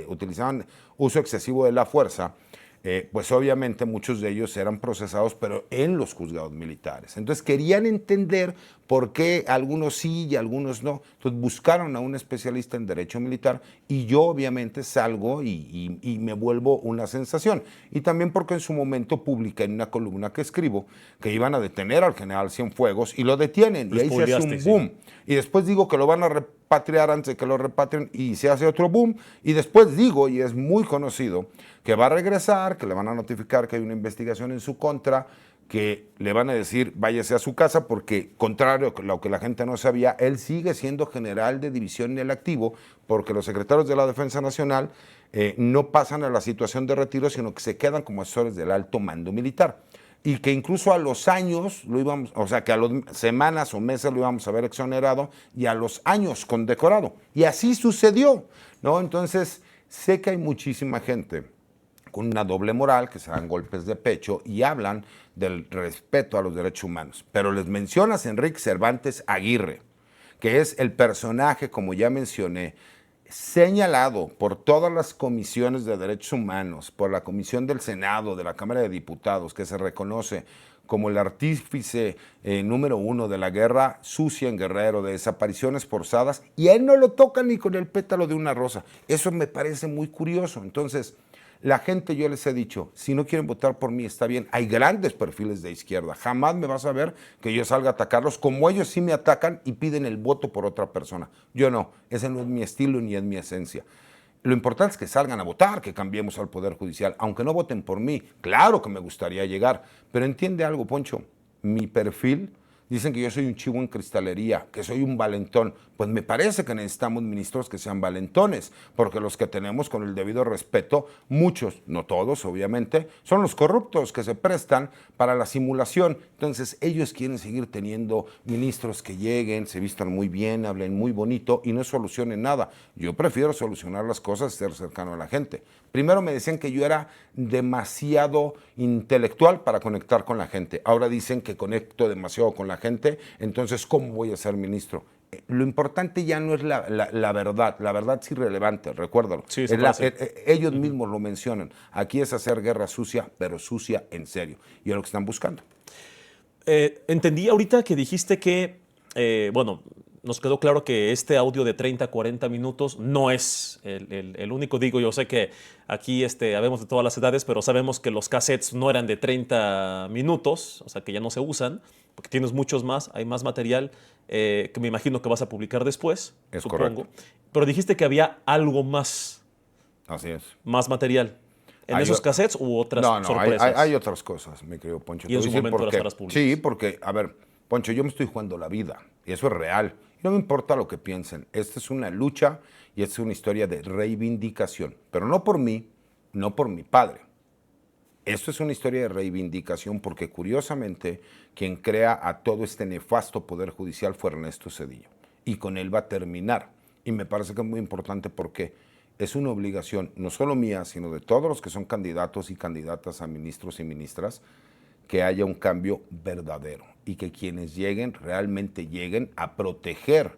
utilizaban uso excesivo de la fuerza, pues obviamente muchos de ellos eran procesados, pero en los juzgados militares. Entonces querían entender por qué algunos sí y algunos no. Entonces buscaron a un especialista en derecho militar y yo obviamente salgo y me vuelvo una sensación. Y también porque en su momento publiqué en una columna que escribo que iban a detener al general Cienfuegos y lo detienen. Lo y ahí se hace un spoileaste, boom. Sí. Y después digo que lo van a repatriar antes de que lo repatrien y se hace otro boom. Y después digo, y es muy conocido, que va a regresar, que le van a notificar que hay una investigación en su contra, que le van a decir váyase a su casa porque, contrario a lo que la gente no sabía, él sigue siendo general de división en el activo porque los secretarios de la Defensa Nacional no pasan a la situación de retiro, sino que se quedan como asesores del alto mando militar. Y que incluso a los años, o sea, que a las semanas o meses lo íbamos a ver exonerado y a los años condecorado. Y así sucedió, ¿no? Entonces, sé que hay muchísima gente con una doble moral, que se dan golpes de pecho y hablan del respeto a los derechos humanos. Pero les mencionas a Enrique Cervantes Aguirre, que es el personaje, como ya mencioné, señalado por todas las comisiones de derechos humanos, por la Comisión del Senado, de la Cámara de Diputados, que se reconoce como el artífice número 1 de la guerra sucia en Guerrero, de desapariciones forzadas, y a él no lo toca ni con el pétalo de una rosa. Eso me parece muy curioso. Entonces, la gente, yo les he dicho, si no quieren votar por mí, está bien. Hay grandes perfiles de izquierda. Jamás me vas a ver que yo salga a atacarlos, como ellos sí me atacan y piden el voto por otra persona. Yo no. Ese no es mi estilo ni es mi esencia. Lo importante es que salgan a votar, que cambiemos al Poder Judicial. Aunque no voten por mí, claro que me gustaría llegar. Pero entiende algo, Poncho, mi perfil, dicen que yo soy un chivo en cristalería, que soy un valentón. Pues me parece que necesitamos ministros que sean valentones, porque los que tenemos, con el debido respeto, muchos, no todos obviamente, son los corruptos que se prestan para la simulación. Entonces ellos quieren seguir teniendo ministros que lleguen, se vistan muy bien, hablen muy bonito y no solucionen nada. Yo prefiero solucionar las cosas y ser cercano a la gente. Primero me decían que yo era demasiado intelectual para conectar con la gente. Ahora dicen que conecto demasiado con la gente gente, entonces, ¿cómo voy a ser ministro? Lo importante ya no es la verdad es irrelevante, recuérdalo. Sí, ellos mismos lo mencionan. Aquí es hacer guerra sucia, pero sucia en serio. Y es lo que están buscando. Entendí ahorita que dijiste que, bueno, nos quedó claro que este audio de 30, 40 minutos no es el único. Digo, yo sé que aquí habemos de todas las edades, pero sabemos que los cassettes no eran de 30 minutos, o sea que ya no se usan, porque tienes muchos más, hay más material que me imagino que vas a publicar después, Es supongo. correcto. Pero dijiste que había algo más, Así es. más material. ¿En esos cassettes u otras sorpresas? Hay otras cosas, mi querido Poncho. Y en su momento las harás públicas. Sí, porque, a ver, Poncho, yo me estoy jugando la vida, y eso es real. No me importa lo que piensen. Esta es una lucha y esta es una historia de reivindicación, pero no por mí, no por mi padre. Esto es una historia de reivindicación porque, curiosamente, quien crea a todo este nefasto Poder Judicial fue Ernesto Zedillo. Y con él va a terminar. Y me parece que es muy importante porque es una obligación, no solo mía, sino de todos los que son candidatos y candidatas a ministros y ministras, que haya un cambio verdadero y que quienes lleguen realmente lleguen a proteger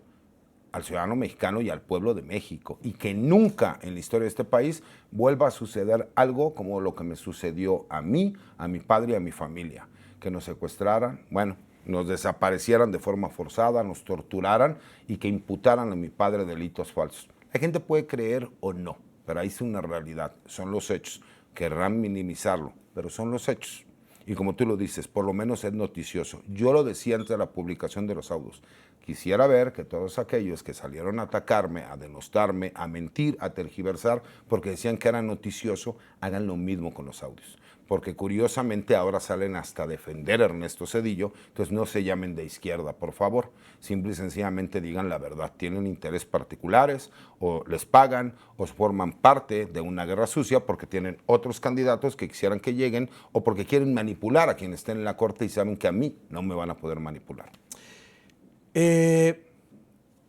al ciudadano mexicano y al pueblo de México, y que nunca en la historia de este país vuelva a suceder algo como lo que me sucedió a mí, a mi padre y a mi familia, que nos secuestraran, bueno, nos desaparecieran de forma forzada, nos torturaran y que imputaran a mi padre delitos falsos. La gente puede creer o no, pero ahí es una realidad, son los hechos. Querrán minimizarlo, pero son los hechos. Y como tú lo dices, por lo menos es noticioso. Yo lo decía antes de la publicación de los audios. Quisiera ver que todos aquellos que salieron a atacarme, a denostarme, a mentir, a tergiversar, porque decían que era noticioso, hagan lo mismo con los audios. Porque curiosamente ahora salen hasta a defender a Ernesto Zedillo, entonces no se llamen de izquierda, por favor. Simple y sencillamente digan la verdad. Tienen intereses particulares, o les pagan, o forman parte de una guerra sucia porque tienen otros candidatos que quisieran que lleguen, o porque quieren manipular a quienes estén en la corte y saben que a mí no me van a poder manipular.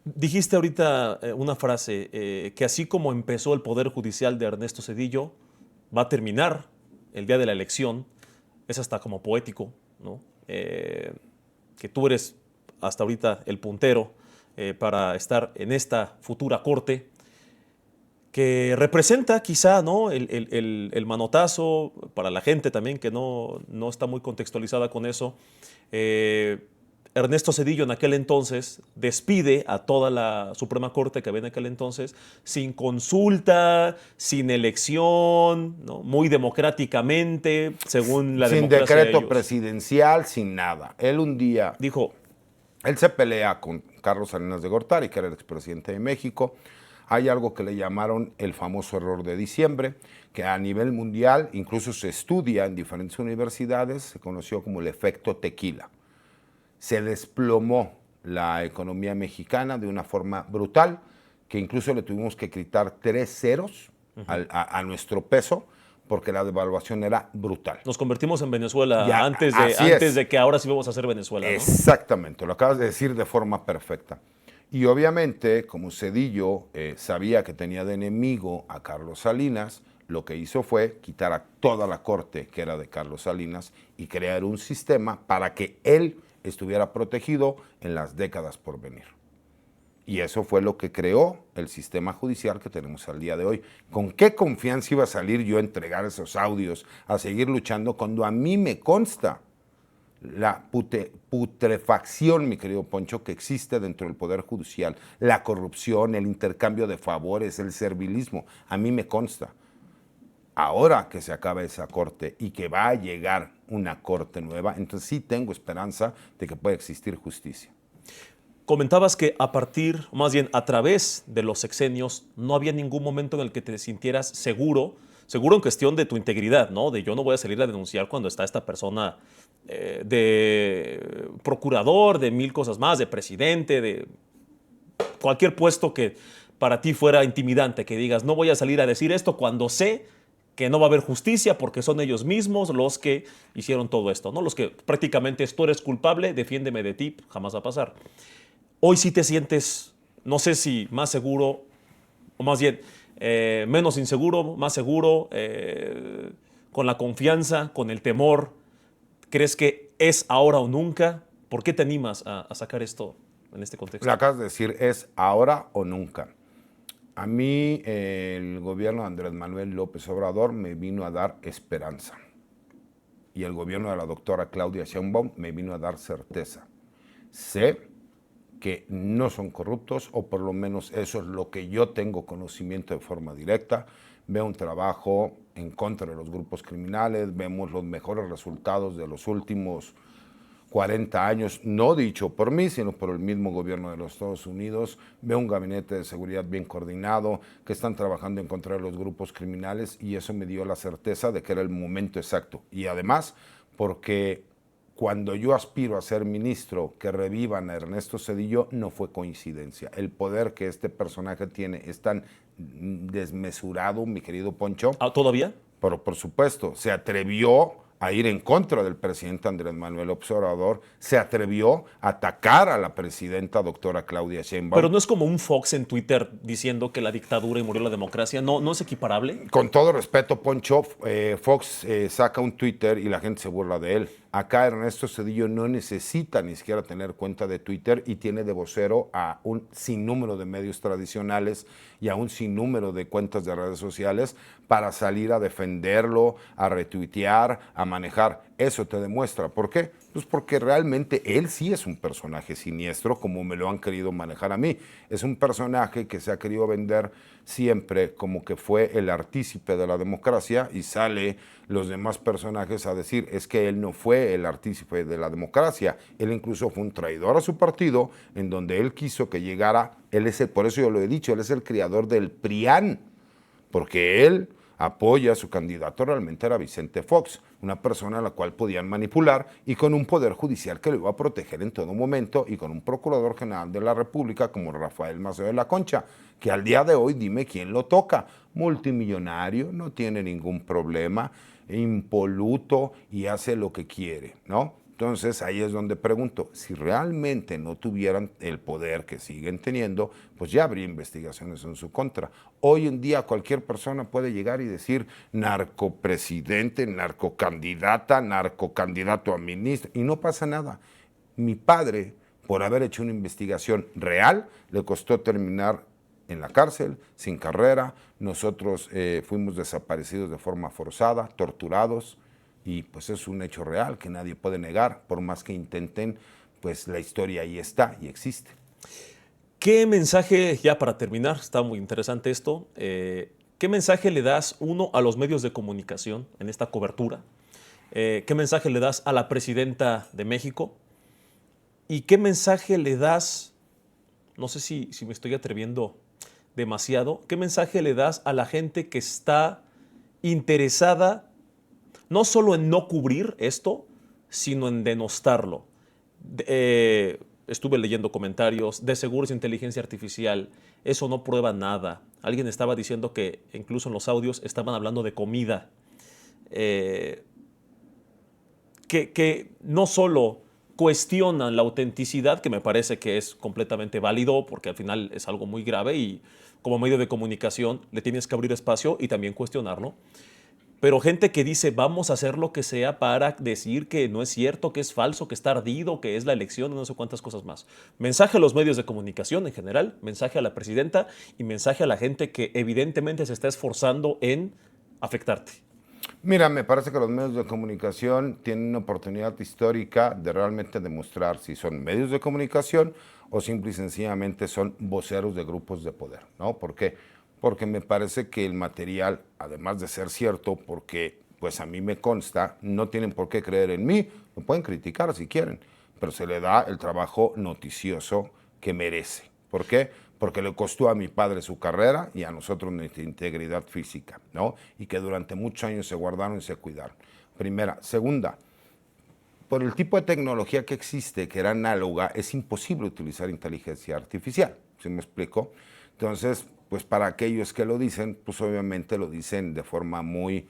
Dijiste ahorita una frase, que así como empezó el Poder Judicial de Ernesto Zedillo, va a terminar el día de la elección. Es hasta como poético, ¿no? Que tú eres hasta ahorita el puntero para estar en esta futura corte, que representa quizá, ¿no?, el manotazo para la gente también que no está muy contextualizada con eso. Ernesto Zedillo en aquel entonces despide a toda la Suprema Corte que había en aquel entonces sin consulta, sin elección, ¿no?, muy democráticamente, según la democracia sin decreto de ellos. presidencial, sin nada. Él un día Dijo, él se pelea con Carlos Salinas de Gortari, que era el expresidente de México. Hay algo que le llamaron el famoso error de diciembre, que a nivel mundial incluso se estudia en diferentes universidades, se conoció como el efecto tequila. Se desplomó la economía mexicana de una forma brutal, que incluso le tuvimos que quitar 3 ceros a nuestro peso, porque la devaluación era brutal. nos convertimos en Venezuela Ya, antes de que ahora sí vamos a ser Venezuela, ¿no? Exactamente, lo acabas de decir de forma perfecta. Y obviamente, como Zedillo sabía que tenía de enemigo a Carlos Salinas, lo que hizo fue quitar a toda la corte que era de Carlos Salinas y crear un sistema para que él estuviera protegido en las décadas por venir. Y eso fue lo que creó el sistema judicial que tenemos al día de hoy. ¿Con qué confianza iba a salir yo a entregar esos audios, a seguir luchando, cuando a mí me consta la putrefacción, mi querido Poncho, que existe dentro del Poder Judicial, la corrupción, el intercambio de favores, el servilismo? A mí me consta. Ahora que se acaba esa corte y que va a llegar una corte nueva, entonces sí tengo esperanza de que pueda existir justicia. Comentabas que a partir, más bien a través de los sexenios, no había ningún momento en el que te sintieras seguro en cuestión de tu integridad, ¿no? De yo no voy a salir a denunciar cuando está esta persona de procurador, de 1000 cosas más, de presidente, de cualquier puesto que para ti fuera intimidante, que digas, no voy a salir a decir esto cuando sé que no va a haber justicia porque son ellos mismos los que hicieron todo esto, ¿no? Los que prácticamente tú eres culpable, defiéndeme de ti, jamás va a pasar. Hoy sí te sientes, no sé si más seguro, o más bien menos inseguro, más seguro, con la confianza, con el temor. ¿Crees que es ahora o nunca? ¿Por qué te animas a sacar esto en este contexto? Lo acabas de decir, es ahora o nunca. A mí el gobierno de Andrés Manuel López Obrador me vino a dar esperanza. Y el gobierno de la doctora Claudia Sheinbaum me vino a dar certeza. Sé que no son corruptos, o por lo menos eso es lo que yo tengo conocimiento de forma directa. Veo un trabajo en contra de los grupos criminales, vemos los mejores resultados de los últimos 40 años, no dicho por mí, sino por el mismo gobierno de los Estados Unidos. Veo un gabinete de seguridad bien coordinado, que están trabajando en contra de los grupos criminales, y eso me dio la certeza de que era el momento exacto. Y además, porque cuando yo aspiro a ser ministro, que revivan a Ernesto Zedillo, no fue coincidencia. El poder que este personaje tiene es tan desmesurado, mi querido Poncho. ¿Todavía? Pero por supuesto, se atrevió a ir en contra del presidente Andrés Manuel López Obrador, se atrevió a atacar a la presidenta doctora Claudia Sheinbaum. Pero no es como un Fox en Twitter diciendo que la dictadura y murió la democracia, ¿no es equiparable? Con todo respeto, Poncho, Fox saca un Twitter y la gente se burla de él. Acá Ernesto Zedillo no necesita ni siquiera tener cuenta de Twitter y tiene de vocero a un sinnúmero de medios tradicionales y a un sinnúmero de cuentas de redes sociales para salir a defenderlo, a retuitear, a manejar. Eso te demuestra. ¿Por qué? Pues porque realmente él sí es un personaje siniestro, como me lo han querido manejar a mí. Es un personaje que se ha querido vender siempre como que fue el artícipe de la democracia, y sale los demás personajes a decir, es que él no fue el artícipe de la democracia, él incluso fue un traidor a su partido, en donde él quiso que llegara, por eso yo lo he dicho, él es el creador del PRIAN, porque él apoya a su candidato, realmente era Vicente Fox, una persona a la cual podían manipular, y con un poder judicial que lo iba a proteger en todo momento, y con un procurador general de la República como Rafael Maceo de la Concha, que al día de hoy, dime quién lo toca, multimillonario, no tiene ningún problema, impoluto y hace lo que quiere, ¿no? Entonces ahí es donde pregunto, si realmente no tuvieran el poder que siguen teniendo, pues ya habría investigaciones en su contra. Hoy en día cualquier persona puede llegar y decir narcopresidente, narcocandidata, narcocandidato a ministro, y no pasa nada. Mi padre, por haber hecho una investigación real, le costó terminar en la cárcel, sin carrera. Nosotros fuimos desaparecidos de forma forzada, torturados, y pues es un hecho real que nadie puede negar, por más que intenten, pues la historia ahí está y existe. ¿Qué mensaje, ya para terminar, está muy interesante esto, qué mensaje le das, uno, a los medios de comunicación en esta cobertura? ¿Qué mensaje le das a la presidenta de México? ¿Y qué mensaje le das, no sé si me estoy atreviendo demasiado, qué mensaje le das a la gente que está interesada no solo en no cubrir esto, sino en denostarlo? Estuve leyendo comentarios, de seguro es inteligencia artificial, eso no prueba nada. Alguien estaba diciendo que incluso en los audios estaban hablando de comida. Que no solo cuestionan la autenticidad, que me parece que es completamente válido, porque al final es algo muy grave y como medio de comunicación le tienes que abrir espacio y también cuestionarlo. Pero gente que dice, vamos a hacer lo que sea para decir que no es cierto, que es falso, que está ardido, que es la elección, no sé cuántas cosas más. Mensaje a los medios de comunicación en general, mensaje a la presidenta y mensaje a la gente que evidentemente se está esforzando en afectarte. Mira, me parece que los medios de comunicación tienen una oportunidad histórica de realmente demostrar si son medios de comunicación o simple y sencillamente son voceros de grupos de poder, ¿no? ¿Por qué? Porque me parece que el material, además de ser cierto, porque pues a mí me consta, no tienen por qué creer en mí, lo pueden criticar si quieren, pero se le da el trabajo noticioso que merece. ¿Por qué? Porque le costó a mi padre su carrera y a nosotros nuestra integridad física, ¿no? Y que durante muchos años se guardaron y se cuidaron. Primera. Segunda, por el tipo de tecnología que existe, que era análoga, es imposible utilizar inteligencia artificial, ¿sí me explico? Entonces, pues para aquellos que lo dicen, pues obviamente lo dicen de forma muy,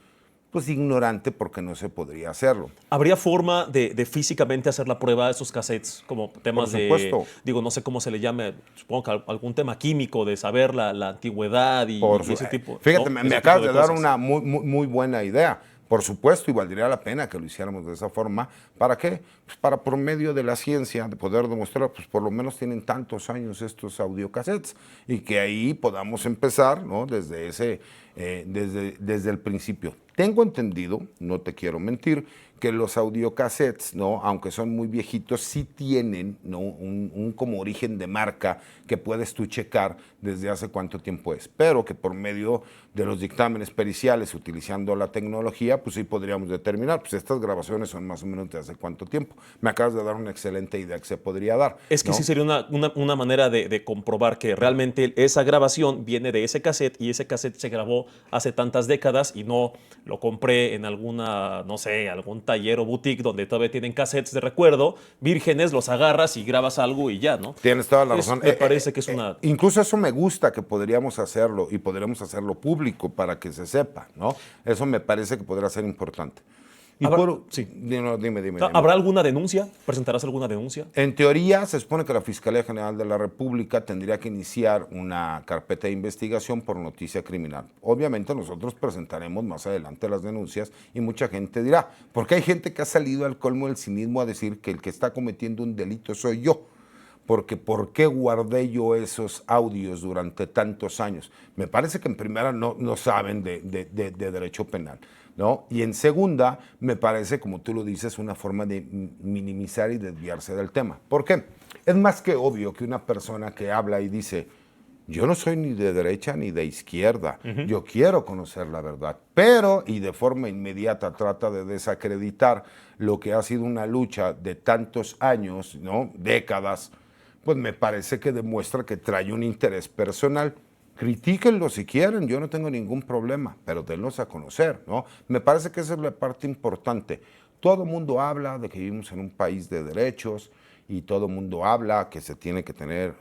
pues ignorante, porque no se podría hacerlo. ¿Habría forma de físicamente hacer la prueba de esos cassettes como temas de, digo, no sé cómo se le llame, supongo que algún tema químico de saber la antigüedad y ese tipo? Fíjate, ¿no? me acabas de dar una muy buena idea. Por supuesto, y valdría la pena que lo hiciéramos de esa forma. ¿Para qué? Pues para por medio de la ciencia, de poder demostrar, pues por lo menos tienen tantos años estos audiocassettes y que ahí podamos empezar, ¿no? Desde el principio. Tengo entendido, no te quiero mentir, que los audiocassettes, ¿no? Aunque son muy viejitos, sí tienen, ¿no? un como origen de marca que puedes tú checar desde hace cuánto tiempo es, pero que por medio de los dictámenes periciales, utilizando la tecnología, pues sí podríamos determinar, pues estas grabaciones son más o menos de hace cuánto tiempo. Me acabas de dar una excelente idea que se podría dar. Es que ¿no? sí sería una manera de comprobar que realmente esa grabación viene de ese cassette y ese cassette se grabó hace tantas décadas y no lo compré en alguna, no sé, algún taller o boutique donde todavía tienen cassettes de recuerdo, vírgenes, los agarras y grabas algo y ya, ¿no? Tienes toda la razón. Me parece que es una... Incluso eso me gusta que podríamos hacerlo y podríamos hacerlo público para que se sepa, ¿no? Eso me parece que podría ser importante. Y Sí. Dime. ¿Habrá alguna denuncia? ¿Presentarás alguna denuncia? En teoría, se supone que la Fiscalía General de la República tendría que iniciar una carpeta de investigación por noticia criminal. Obviamente nosotros presentaremos más adelante las denuncias y mucha gente dirá, porque hay gente que ha salido al colmo del cinismo a decir que el que está cometiendo un delito soy yo. Porque ¿por qué guardé yo esos audios durante tantos años? Me parece que en primera no saben de derecho penal, ¿no? Y en segunda, me parece, como tú lo dices, una forma de minimizar y desviarse del tema. ¿Por qué? Es más que obvio que una persona que habla y dice, yo no soy ni de derecha ni de izquierda, yo quiero conocer la verdad, pero, y de forma inmediata trata de desacreditar lo que ha sido una lucha de tantos años, ¿no? Décadas, pues me parece que demuestra que trae un interés personal. Critíquenlo si quieren, yo no tengo ningún problema, pero denlos a conocer, ¿no? Me parece que esa es la parte importante. Todo el mundo habla de que vivimos en un país de derechos y todo el mundo habla que se tiene que tener,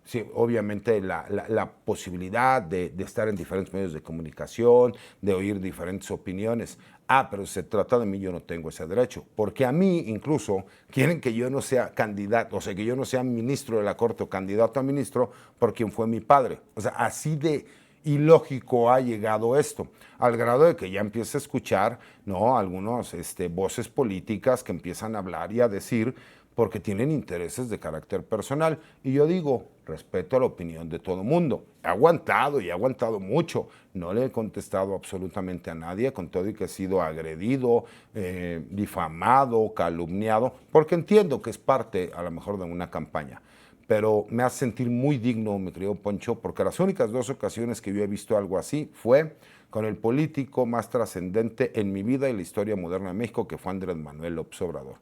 sí, obviamente, la posibilidad de estar en diferentes medios de comunicación, de oír diferentes opiniones. Pero se trata de mí, yo no tengo ese derecho, porque a mí incluso quieren que yo no sea candidato, o sea, que yo no sea ministro de la Corte o candidato a ministro por quien fue mi padre. O sea, así de ilógico ha llegado esto, al grado de que ya empieza a escuchar, ¿no? Algunas voces políticas que empiezan a hablar y a decir porque tienen intereses de carácter personal. Y yo digo, respeto a la opinión de todo mundo. He aguantado y he aguantado mucho. No le he contestado absolutamente a nadie, con todo y que he sido agredido, difamado, calumniado, porque entiendo que es parte, a lo mejor, de una campaña. Pero me hace sentir muy digno, mi querido Poncho, porque las únicas 2 ocasiones que yo he visto algo así fue con el político más trascendente en mi vida y la historia moderna de México, que fue Andrés Manuel López Obrador.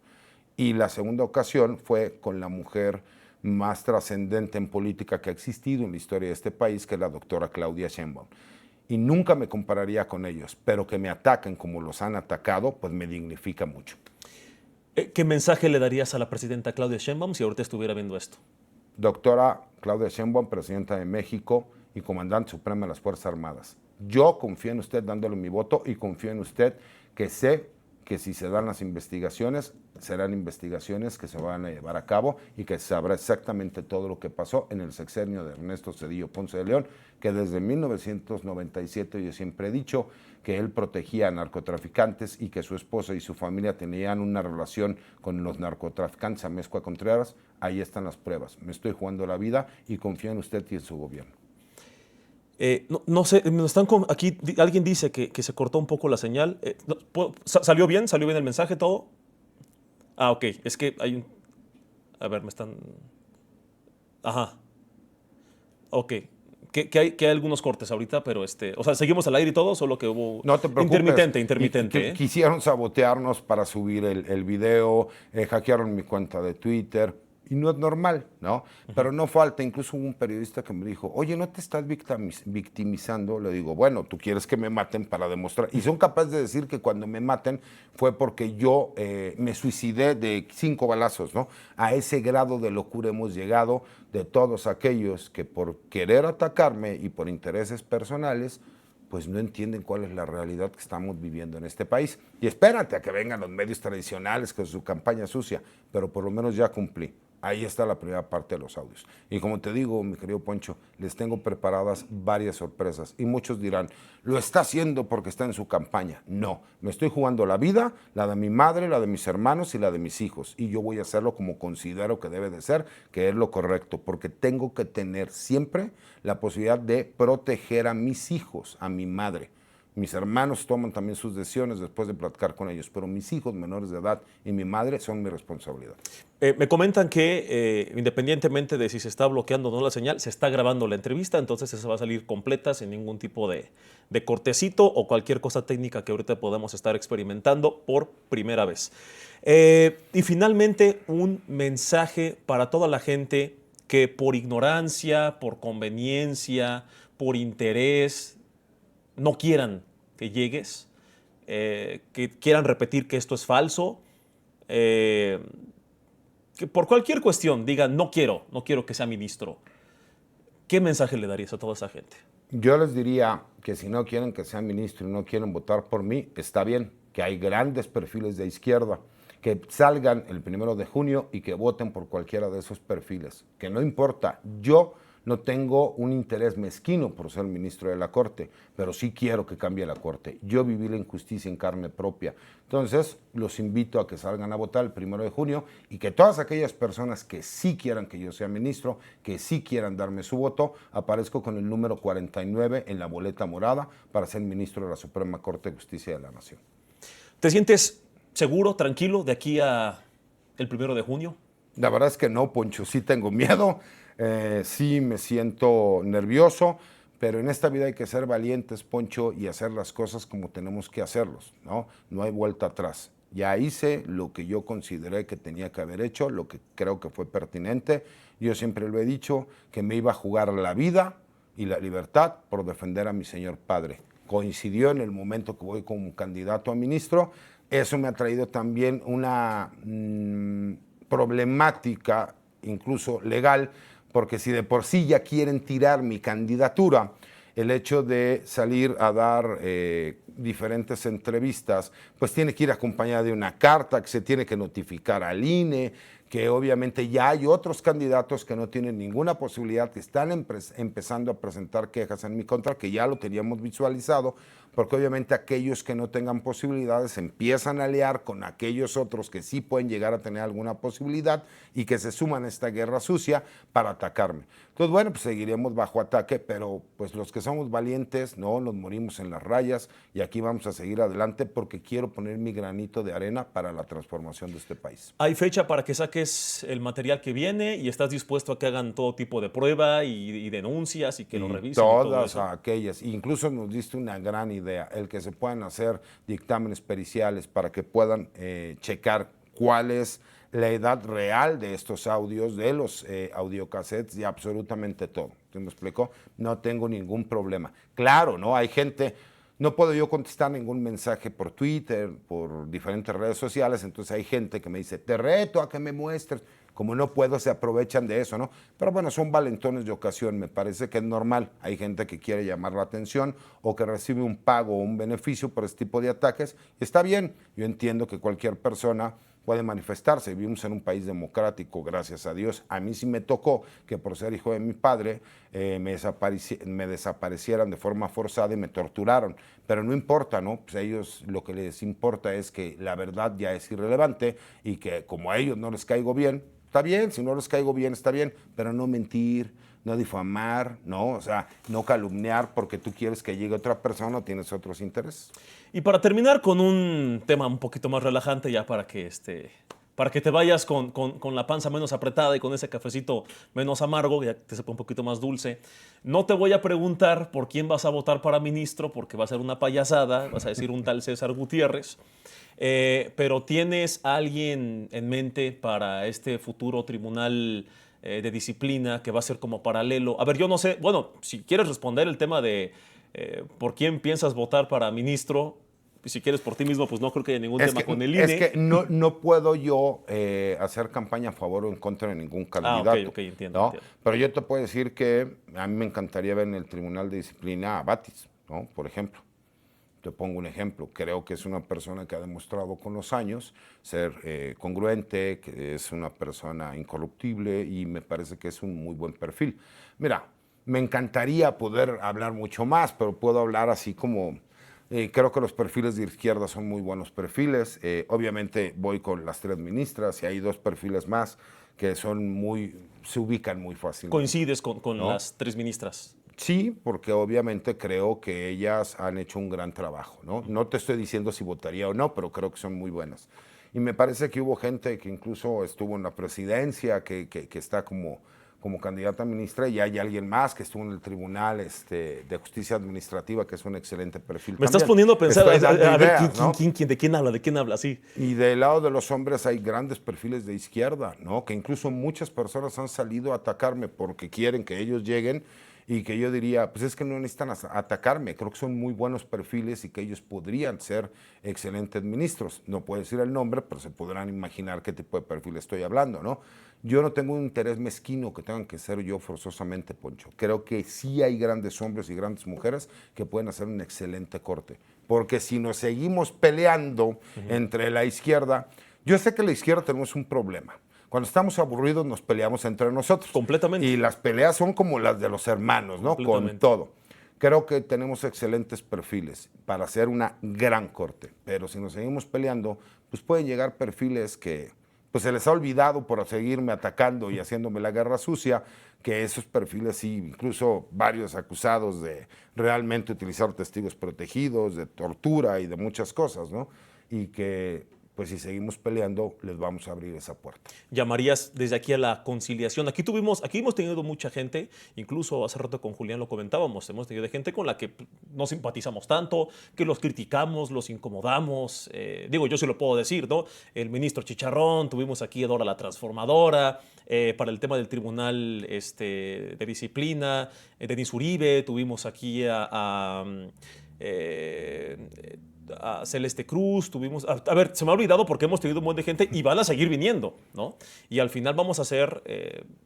Y la segunda ocasión fue con la mujer más trascendente en política que ha existido en la historia de este país, que es la doctora Claudia Sheinbaum. Y nunca me compararía con ellos, pero que me ataquen como los han atacado, pues me dignifica mucho. ¿Qué mensaje le darías a la presidenta Claudia Sheinbaum si ahorita estuviera viendo esto? Doctora Claudia Sheinbaum, presidenta de México y comandante suprema de las Fuerzas Armadas. Yo confío en usted dándole mi voto y confío en usted que sé que si se dan las investigaciones, serán investigaciones que se van a llevar a cabo y que se sabrá exactamente todo lo que pasó en el sexenio de Ernesto Zedillo Ponce de León, que desde 1997 yo siempre he dicho que él protegía a narcotraficantes y que su esposa y su familia tenían una relación con los narcotraficantes Amezcua Contreras. Ahí están las pruebas. Me estoy jugando la vida y confío en usted y en su gobierno. No sé, aquí alguien dice que se cortó un poco la señal. ¿Salió bien? ¿Salió bien el mensaje todo? Ok, es que hay un... A ver, me están... Ajá. Ok. Que hay algunos cortes ahorita, pero o sea, seguimos al aire y todo, solo que hubo... No te preocupes. Intermitente. Quisieron sabotearnos para subir el video, hackearon mi cuenta de Twitter. Y no es normal, ¿no? Pero no falta, incluso hubo un periodista que me dijo, oye, ¿no te estás victimizando? Le digo, bueno, tú quieres que me maten para demostrar. Y son capaces de decir que cuando me maten fue porque yo me suicidé de 5 balazos, ¿no? A ese grado de locura hemos llegado de todos aquellos que por querer atacarme y por intereses personales, pues no entienden cuál es la realidad que estamos viviendo en este país. Y espérate a que vengan los medios tradicionales con su campaña sucia, pero por lo menos ya cumplí. Ahí está la primera parte de los audios. Y como te digo, mi querido Poncho, les tengo preparadas varias sorpresas. Y muchos dirán, lo está haciendo porque está en su campaña. No, me estoy jugando la vida, la de mi madre, la de mis hermanos y la de mis hijos. Y yo voy a hacerlo como considero que debe de ser, que es lo correcto. Porque tengo que tener siempre la posibilidad de proteger a mis hijos, a mi madre. Mis hermanos toman también sus decisiones después de platicar con ellos, pero mis hijos menores de edad y mi madre son mi responsabilidad. Me comentan que independientemente de si se está bloqueando o no la señal, se está grabando la entrevista, entonces esa va a salir completa sin ningún tipo de cortecito o cualquier cosa técnica que ahorita podamos estar experimentando por primera vez. Y finalmente, un mensaje para toda la gente que por ignorancia, por conveniencia, por interés, no quieran que llegues, que quieran repetir que esto es falso, que por cualquier cuestión digan no quiero que sea ministro. ¿Qué mensaje le darías a toda esa gente? Yo les diría que si no quieren que sea ministro y no quieren votar por mí, está bien, que hay grandes perfiles de izquierda, que salgan el 1 de junio y que voten por cualquiera de esos perfiles, que no importa, yo no tengo un interés mezquino por ser ministro de la Corte, pero sí quiero que cambie la Corte. Yo viví la injusticia en carne propia. Entonces, los invito a que salgan a votar el 1 de junio y que todas aquellas personas que sí quieran que yo sea ministro, que sí quieran darme su voto, aparezco con el número 49 en la boleta morada para ser ministro de la Suprema Corte de Justicia de la Nación. ¿Te sientes seguro, tranquilo de aquí a el 1 de junio? La verdad es que no, Poncho, sí tengo miedo. Sí me siento nervioso, pero en esta vida hay que ser valientes, Poncho, y hacer las cosas como tenemos que hacerlos, ¿no? No hay vuelta atrás. Ya hice lo que yo consideré que tenía que haber hecho, lo que creo que fue pertinente. Yo siempre lo he dicho, que me iba a jugar la vida y la libertad por defender a mi señor padre. Coincidió en el momento que voy como candidato a ministro. Eso me ha traído también una problemática, incluso legal, porque si de por sí ya quieren tirar mi candidatura, el hecho de salir a dar diferentes entrevistas, pues tiene que ir acompañada de una carta que se tiene que notificar al INE, que obviamente ya hay otros candidatos que no tienen ninguna posibilidad, que están empezando a presentar quejas en mi contra, que ya lo teníamos visualizado, porque obviamente aquellos que no tengan posibilidades empiezan a aliar con aquellos otros que sí pueden llegar a tener alguna posibilidad y que se suman a esta guerra sucia para atacarme. Entonces, bueno, pues seguiremos bajo ataque, pero pues los que somos valientes, no nos morimos en las rayas y aquí vamos a seguir adelante porque quiero poner mi granito de arena para la transformación de este país. ¿Hay fecha para que saques el material que viene y estás dispuesto a que hagan todo tipo de prueba y denuncias y que lo revisen? Todas aquellas, incluso nos diste una gran idea, el que se puedan hacer dictámenes periciales para que puedan checar cuál es la edad real de estos audios, de los audiocassettes y absolutamente todo. ¿Sí me explicó? No tengo ningún problema. Claro, ¿no? Hay gente, no puedo yo contestar ningún mensaje por Twitter, por diferentes redes sociales, entonces hay gente que me dice, te reto a que me muestres. Como no puedo, se aprovechan de eso, ¿no? Pero bueno, son valentones de ocasión, me parece que es normal. Hay gente que quiere llamar la atención o que recibe un pago o un beneficio por este tipo de ataques. Está bien, yo entiendo que cualquier persona puede manifestarse. Vivimos en un país democrático, gracias a Dios. A mí sí me tocó que por ser hijo de mi padre me desaparecieran de forma forzada y me torturaron. Pero no importa, ¿no? Pues a ellos lo que les importa es que la verdad ya es irrelevante y que como a ellos no les caigo bien, está bien, si no les caigo bien, está bien, pero no mentir, no difamar, ¿no? O sea, no calumniar porque tú quieres que llegue otra persona o tienes otros intereses. Y para terminar con un tema un poquito más relajante, ya para que te vayas con la panza menos apretada y con ese cafecito menos amargo, ya te sepa un poquito más dulce. No te voy a preguntar por quién vas a votar para ministro, porque va a ser una payasada, vas a decir un tal César Gutiérrez. Pero ¿tienes a alguien en mente para este futuro tribunal de disciplina que va a ser como paralelo? A ver, yo no sé, bueno, si quieres responder el tema de por quién piensas votar para ministro, si quieres por ti mismo, pues no creo que haya ningún tema con el INE. Es que no puedo yo hacer campaña a favor o en contra de ningún candidato. Ok, entiendo, ¿no? entiendo. Pero yo te puedo decir que a mí me encantaría ver en el Tribunal de Disciplina a Batis, ¿no? Por ejemplo. Te pongo un ejemplo. Creo que es una persona que ha demostrado con los años ser congruente, que es una persona incorruptible y me parece que es un muy buen perfil. Mira, me encantaría poder hablar mucho más, pero puedo hablar así como... creo que los perfiles de izquierda son muy buenos perfiles. Obviamente voy con las tres ministras y hay dos perfiles más que se ubican muy fácilmente. ¿Coincides con ¿No? las tres ministras? Sí, porque obviamente creo que ellas han hecho un gran trabajo, ¿no? No te estoy diciendo si votaría o no, pero creo que son muy buenas. Y me parece que hubo gente que incluso estuvo en la presidencia, que está como candidata a ministra, y hay alguien más que estuvo en el Tribunal de Justicia Administrativa, que es un excelente perfil Me estás también. poniendo a pensar, Estoy dando a ver, ideas, ¿no? ¿de quién habla? ¿De quién habla? Sí. Y del lado de los hombres hay grandes perfiles de izquierda, ¿no? Que incluso muchas personas han salido a atacarme porque quieren que ellos lleguen y que yo diría, pues es que no necesitan atacarme, creo que son muy buenos perfiles y que ellos podrían ser excelentes ministros. No puedo decir el nombre, pero se podrán imaginar qué tipo de perfil estoy hablando, ¿no? Yo no tengo un interés mezquino que tengan que ser yo forzosamente, Poncho. Creo que sí hay grandes hombres y grandes mujeres que pueden hacer un excelente corte. Porque si nos seguimos peleando entre la izquierda, yo sé que la izquierda tenemos un problema. Cuando estamos aburridos nos peleamos entre nosotros. Completamente. Y las peleas son como las de los hermanos, ¿no? Con Completamente. todo. Creo que tenemos excelentes perfiles para hacer una gran corte. Pero si nos seguimos peleando, pues pueden llegar perfiles que pues se les ha olvidado por seguirme atacando y haciéndome la guerra sucia, que esos perfiles sí, incluso varios acusados de realmente utilizar testigos protegidos, de tortura y de muchas cosas, ¿no? Y que pues si seguimos peleando, les vamos a abrir esa puerta. ¿Llamarías desde aquí a la conciliación? Aquí hemos tenido mucha gente, incluso hace rato con Julián lo comentábamos, hemos tenido gente con la que no simpatizamos tanto, que los criticamos, los incomodamos. Digo, yo sí lo puedo decir, ¿no? El ministro Chicharrón, tuvimos aquí a Dora la Transformadora, para el tema del Tribunal de Disciplina, Denis Uribe, tuvimos aquí a Celeste Cruz, tuvimos... A ver, se me ha olvidado porque hemos tenido un montón de gente y van a seguir viniendo, ¿no? Y al final vamos a hacer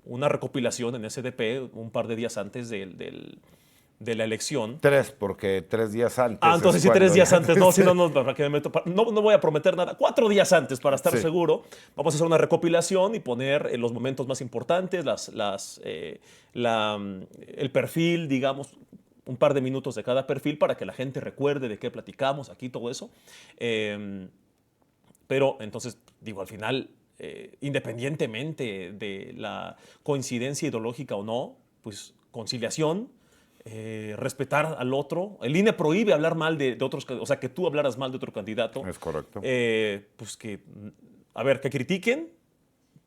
una recopilación en SDP un par de días antes de la elección. Porque 3 días antes. Entonces sí, 3 días antes. No, si no, para que me meto, no voy a prometer nada. 4 días antes, para estar seguro, vamos a hacer una recopilación y poner los momentos más importantes, el perfil, digamos, un par de minutos de cada perfil para que la gente recuerde de qué platicamos aquí, todo eso. Pero entonces, digo, al final, independientemente de la coincidencia ideológica o no, pues conciliación, respetar al otro. El INE prohíbe hablar mal de otros, o sea, que tú hablaras mal de otro candidato. Es correcto. Pues que, a ver, que critiquen,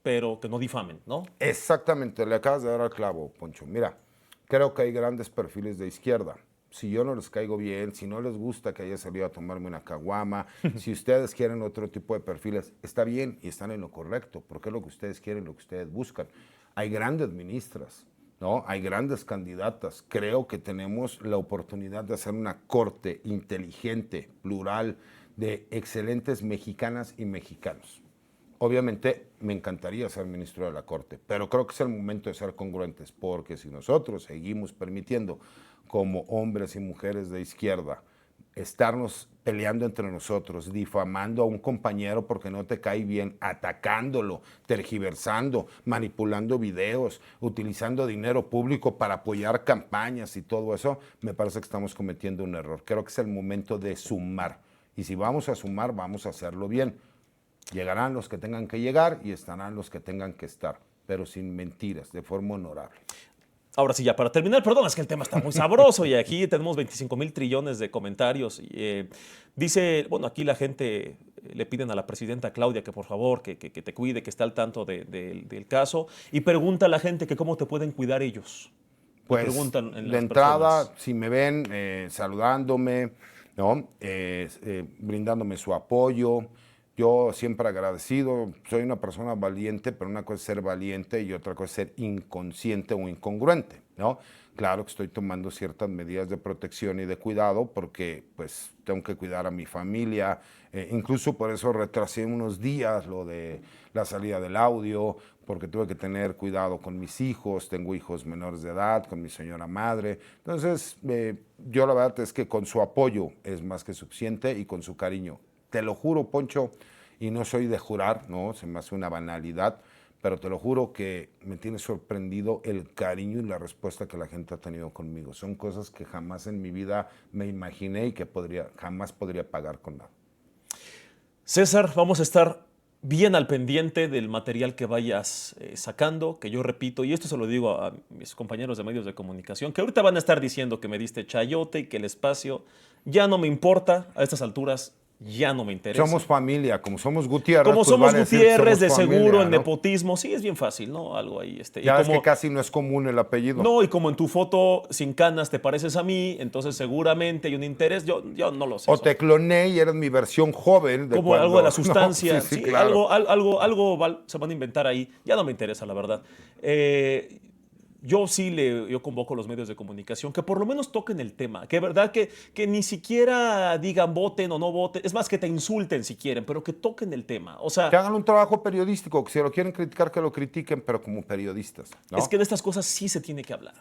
pero que no difamen, ¿no? Exactamente, le acabas de dar al clavo, Poncho. Mira, creo que hay grandes perfiles de izquierda. Si yo no les caigo bien, si no les gusta que haya salido a tomarme una caguama, si ustedes quieren otro tipo de perfiles, está bien y están en lo correcto, porque es lo que ustedes quieren, lo que ustedes buscan. Hay grandes ministras, ¿no? Hay grandes candidatas. Creo que tenemos la oportunidad de hacer una corte inteligente, plural, de excelentes mexicanas y mexicanos. Obviamente me encantaría ser ministro de la Corte, pero creo que es el momento de ser congruentes, porque si nosotros seguimos permitiendo como hombres y mujeres de izquierda estarnos peleando entre nosotros, difamando a un compañero porque no te cae bien, atacándolo, tergiversando, manipulando videos, utilizando dinero público para apoyar campañas y todo eso, me parece que estamos cometiendo un error. Creo que es el momento de sumar, y si vamos a sumar, vamos a hacerlo bien. Llegarán los que tengan que llegar y estarán los que tengan que estar, pero sin mentiras, de forma honorable. Ahora sí, ya para terminar, perdón, es que el tema está muy sabroso y aquí tenemos 25,000 trillones de comentarios. Dice, bueno, aquí la gente le piden a la presidenta Claudia que por favor, que te cuide, que esté al tanto del caso. Y pregunta a la gente que cómo te pueden cuidar ellos. Pues, preguntan en de las entrada, personas. si me ven saludándome, ¿no? Brindándome su apoyo, Yo siempre agradecido, soy una persona valiente, pero una cosa es ser valiente y otra cosa es ser inconsciente o incongruente, ¿no? Claro que estoy tomando ciertas medidas de protección y de cuidado porque pues tengo que cuidar a mi familia, incluso por eso retrasé unos días lo de la salida del audio, porque tuve que tener cuidado con mis hijos, tengo hijos menores de edad, con mi señora madre. Entonces, yo la verdad es que con su apoyo es más que suficiente y con su cariño. Te lo juro, Poncho, y no soy de jurar, no, se me hace una banalidad, pero te lo juro que me tiene sorprendido el cariño y la respuesta que la gente ha tenido conmigo. Son cosas que jamás en mi vida me imaginé y que jamás podría pagar con nada. César, vamos a estar bien al pendiente del material que vayas sacando, que yo repito, y esto se lo digo a mis compañeros de medios de comunicación, que ahorita van a estar diciendo que me diste chayote y que el espacio ya no me importa, a estas alturas ya no me interesa. Somos familia, como somos Gutiérrez. Como pues somos vale decir que Gutiérrez, somos de familia, seguro, en ¿no? nepotismo, sí, es bien fácil, ¿no? Algo ahí. Ya y ves como, que casi no es común el apellido. no, y como en tu foto sin canas te pareces a mí, entonces seguramente hay un interés, yo no lo sé. O te cloné y eres mi versión joven. Como algo de la sustancia, No, sí, sí, claro. algo se van a inventar ahí, ya no me interesa, la verdad. Yo convoco a los medios de comunicación que por lo menos toquen el tema, que verdad que ni siquiera digan voten o no voten, es más que te insulten si quieren, pero que toquen el tema. O Que sea, hagan un trabajo periodístico, que si lo quieren criticar, que lo critiquen, pero como periodistas, ¿no? es que de estas cosas sí se tiene que hablar.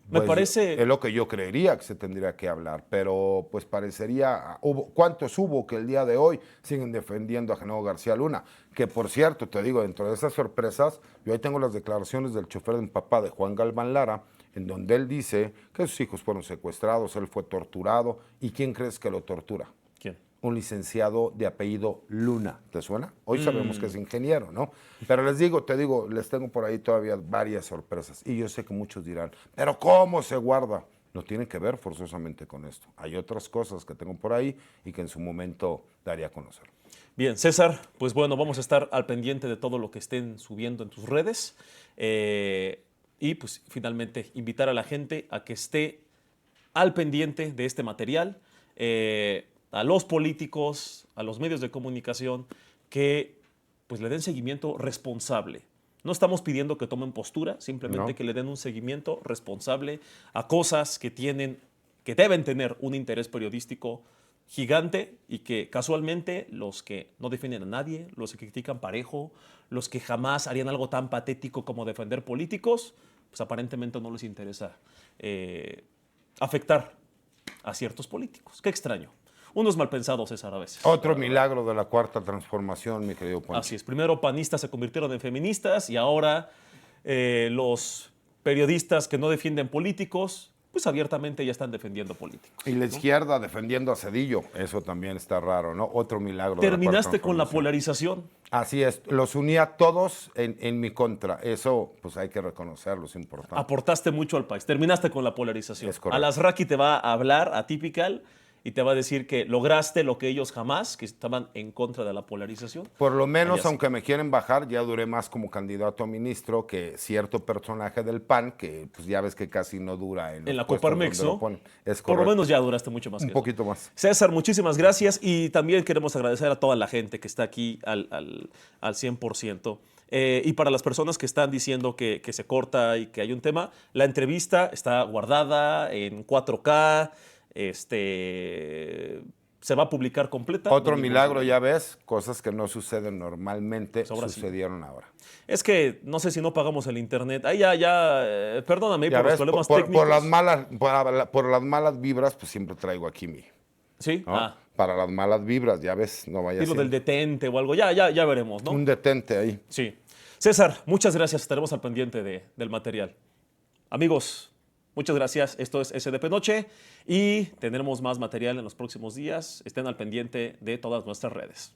Me Pues parece... es lo que yo creería que se tendría que hablar, pero pues parecería, ¿cuántos hubo que el día de hoy siguen defendiendo a Genaro García Luna? Que por cierto, te digo, dentro de esas sorpresas, yo ahí tengo las declaraciones del chofer de mi papá, de Juan Galván Lara, en donde él dice que sus hijos fueron secuestrados, él fue torturado, ¿y quién crees que lo tortura? ¿Quién? Un licenciado de apellido Luna. ¿Te suena? Hoy sabemos que es ingeniero, ¿no? Pero te digo, les tengo por ahí todavía varias sorpresas. Y yo sé que muchos dirán, ¿pero cómo se guarda? No tiene que ver forzosamente con esto. Hay otras cosas que tengo por ahí y que en su momento daría a conocer. Bien, César, pues bueno, vamos a estar al pendiente de todo lo que estén subiendo en tus redes. Y pues finalmente invitar a la gente a que esté al pendiente de este material. A los políticos, a los medios de comunicación, que pues le den seguimiento responsable. No estamos pidiendo que tomen postura, simplemente No. que le den un seguimiento responsable a cosas que deben tener un interés periodístico gigante y que casualmente los que no defienden a nadie, los que critican parejo, los que jamás harían algo tan patético como defender políticos, pues aparentemente no les interesa afectar a ciertos políticos. Qué extraño. Unos mal pensados, César, a veces. Otro milagro de la cuarta transformación, mi querido Poncho. Así es. Primero panistas se convirtieron en feministas y ahora los periodistas que no defienden políticos, pues abiertamente ya están defendiendo políticos. Y la izquierda defendiendo a Cedillo, eso también está raro, ¿no? Otro milagro. Terminaste con la transformación. polarización. Así es, los unía todos en mi contra. Eso, pues hay que reconocerlo, es importante. Aportaste mucho al país. Terminaste con la polarización. Es correcto. Alasraqui te va a hablar, Atypical, y te va a decir que lograste lo que ellos jamás, que estaban en contra de la polarización. Por lo menos, Allá sí. aunque me quieren bajar, ya duré más como candidato a ministro que cierto personaje del PAN, que pues ya ves que casi no dura en, En la los puestos Coparmex, donde lo ¿no? ponen. Es Por lo correcto. menos ya duraste mucho más Un que eso. poquito más. César, muchísimas gracias y también queremos agradecer a toda la gente que está aquí al 100%. Y para las personas que están diciendo que se corta y que hay un tema, la entrevista está guardada en 4K, se va a publicar completa. Otro No hay ningún milagro, problema. ya ves, cosas que no suceden normalmente, Pues ahora sí. sucedieron ahora. Es que no sé si no pagamos el internet. Ahí perdóname Ya por los ves, problemas técnicos. por las malas vibras, pues siempre traigo aquí ¿Sí? ¿no? Para las malas vibras, ya ves, no vaya a Y lo ser del detente o algo. Ya veremos, ¿no? un detente ahí. Sí. César, muchas gracias. Estaremos al pendiente del material. Amigos, muchas gracias. Esto es SDP Noche y tendremos más material en los próximos días. Estén al pendiente de todas nuestras redes.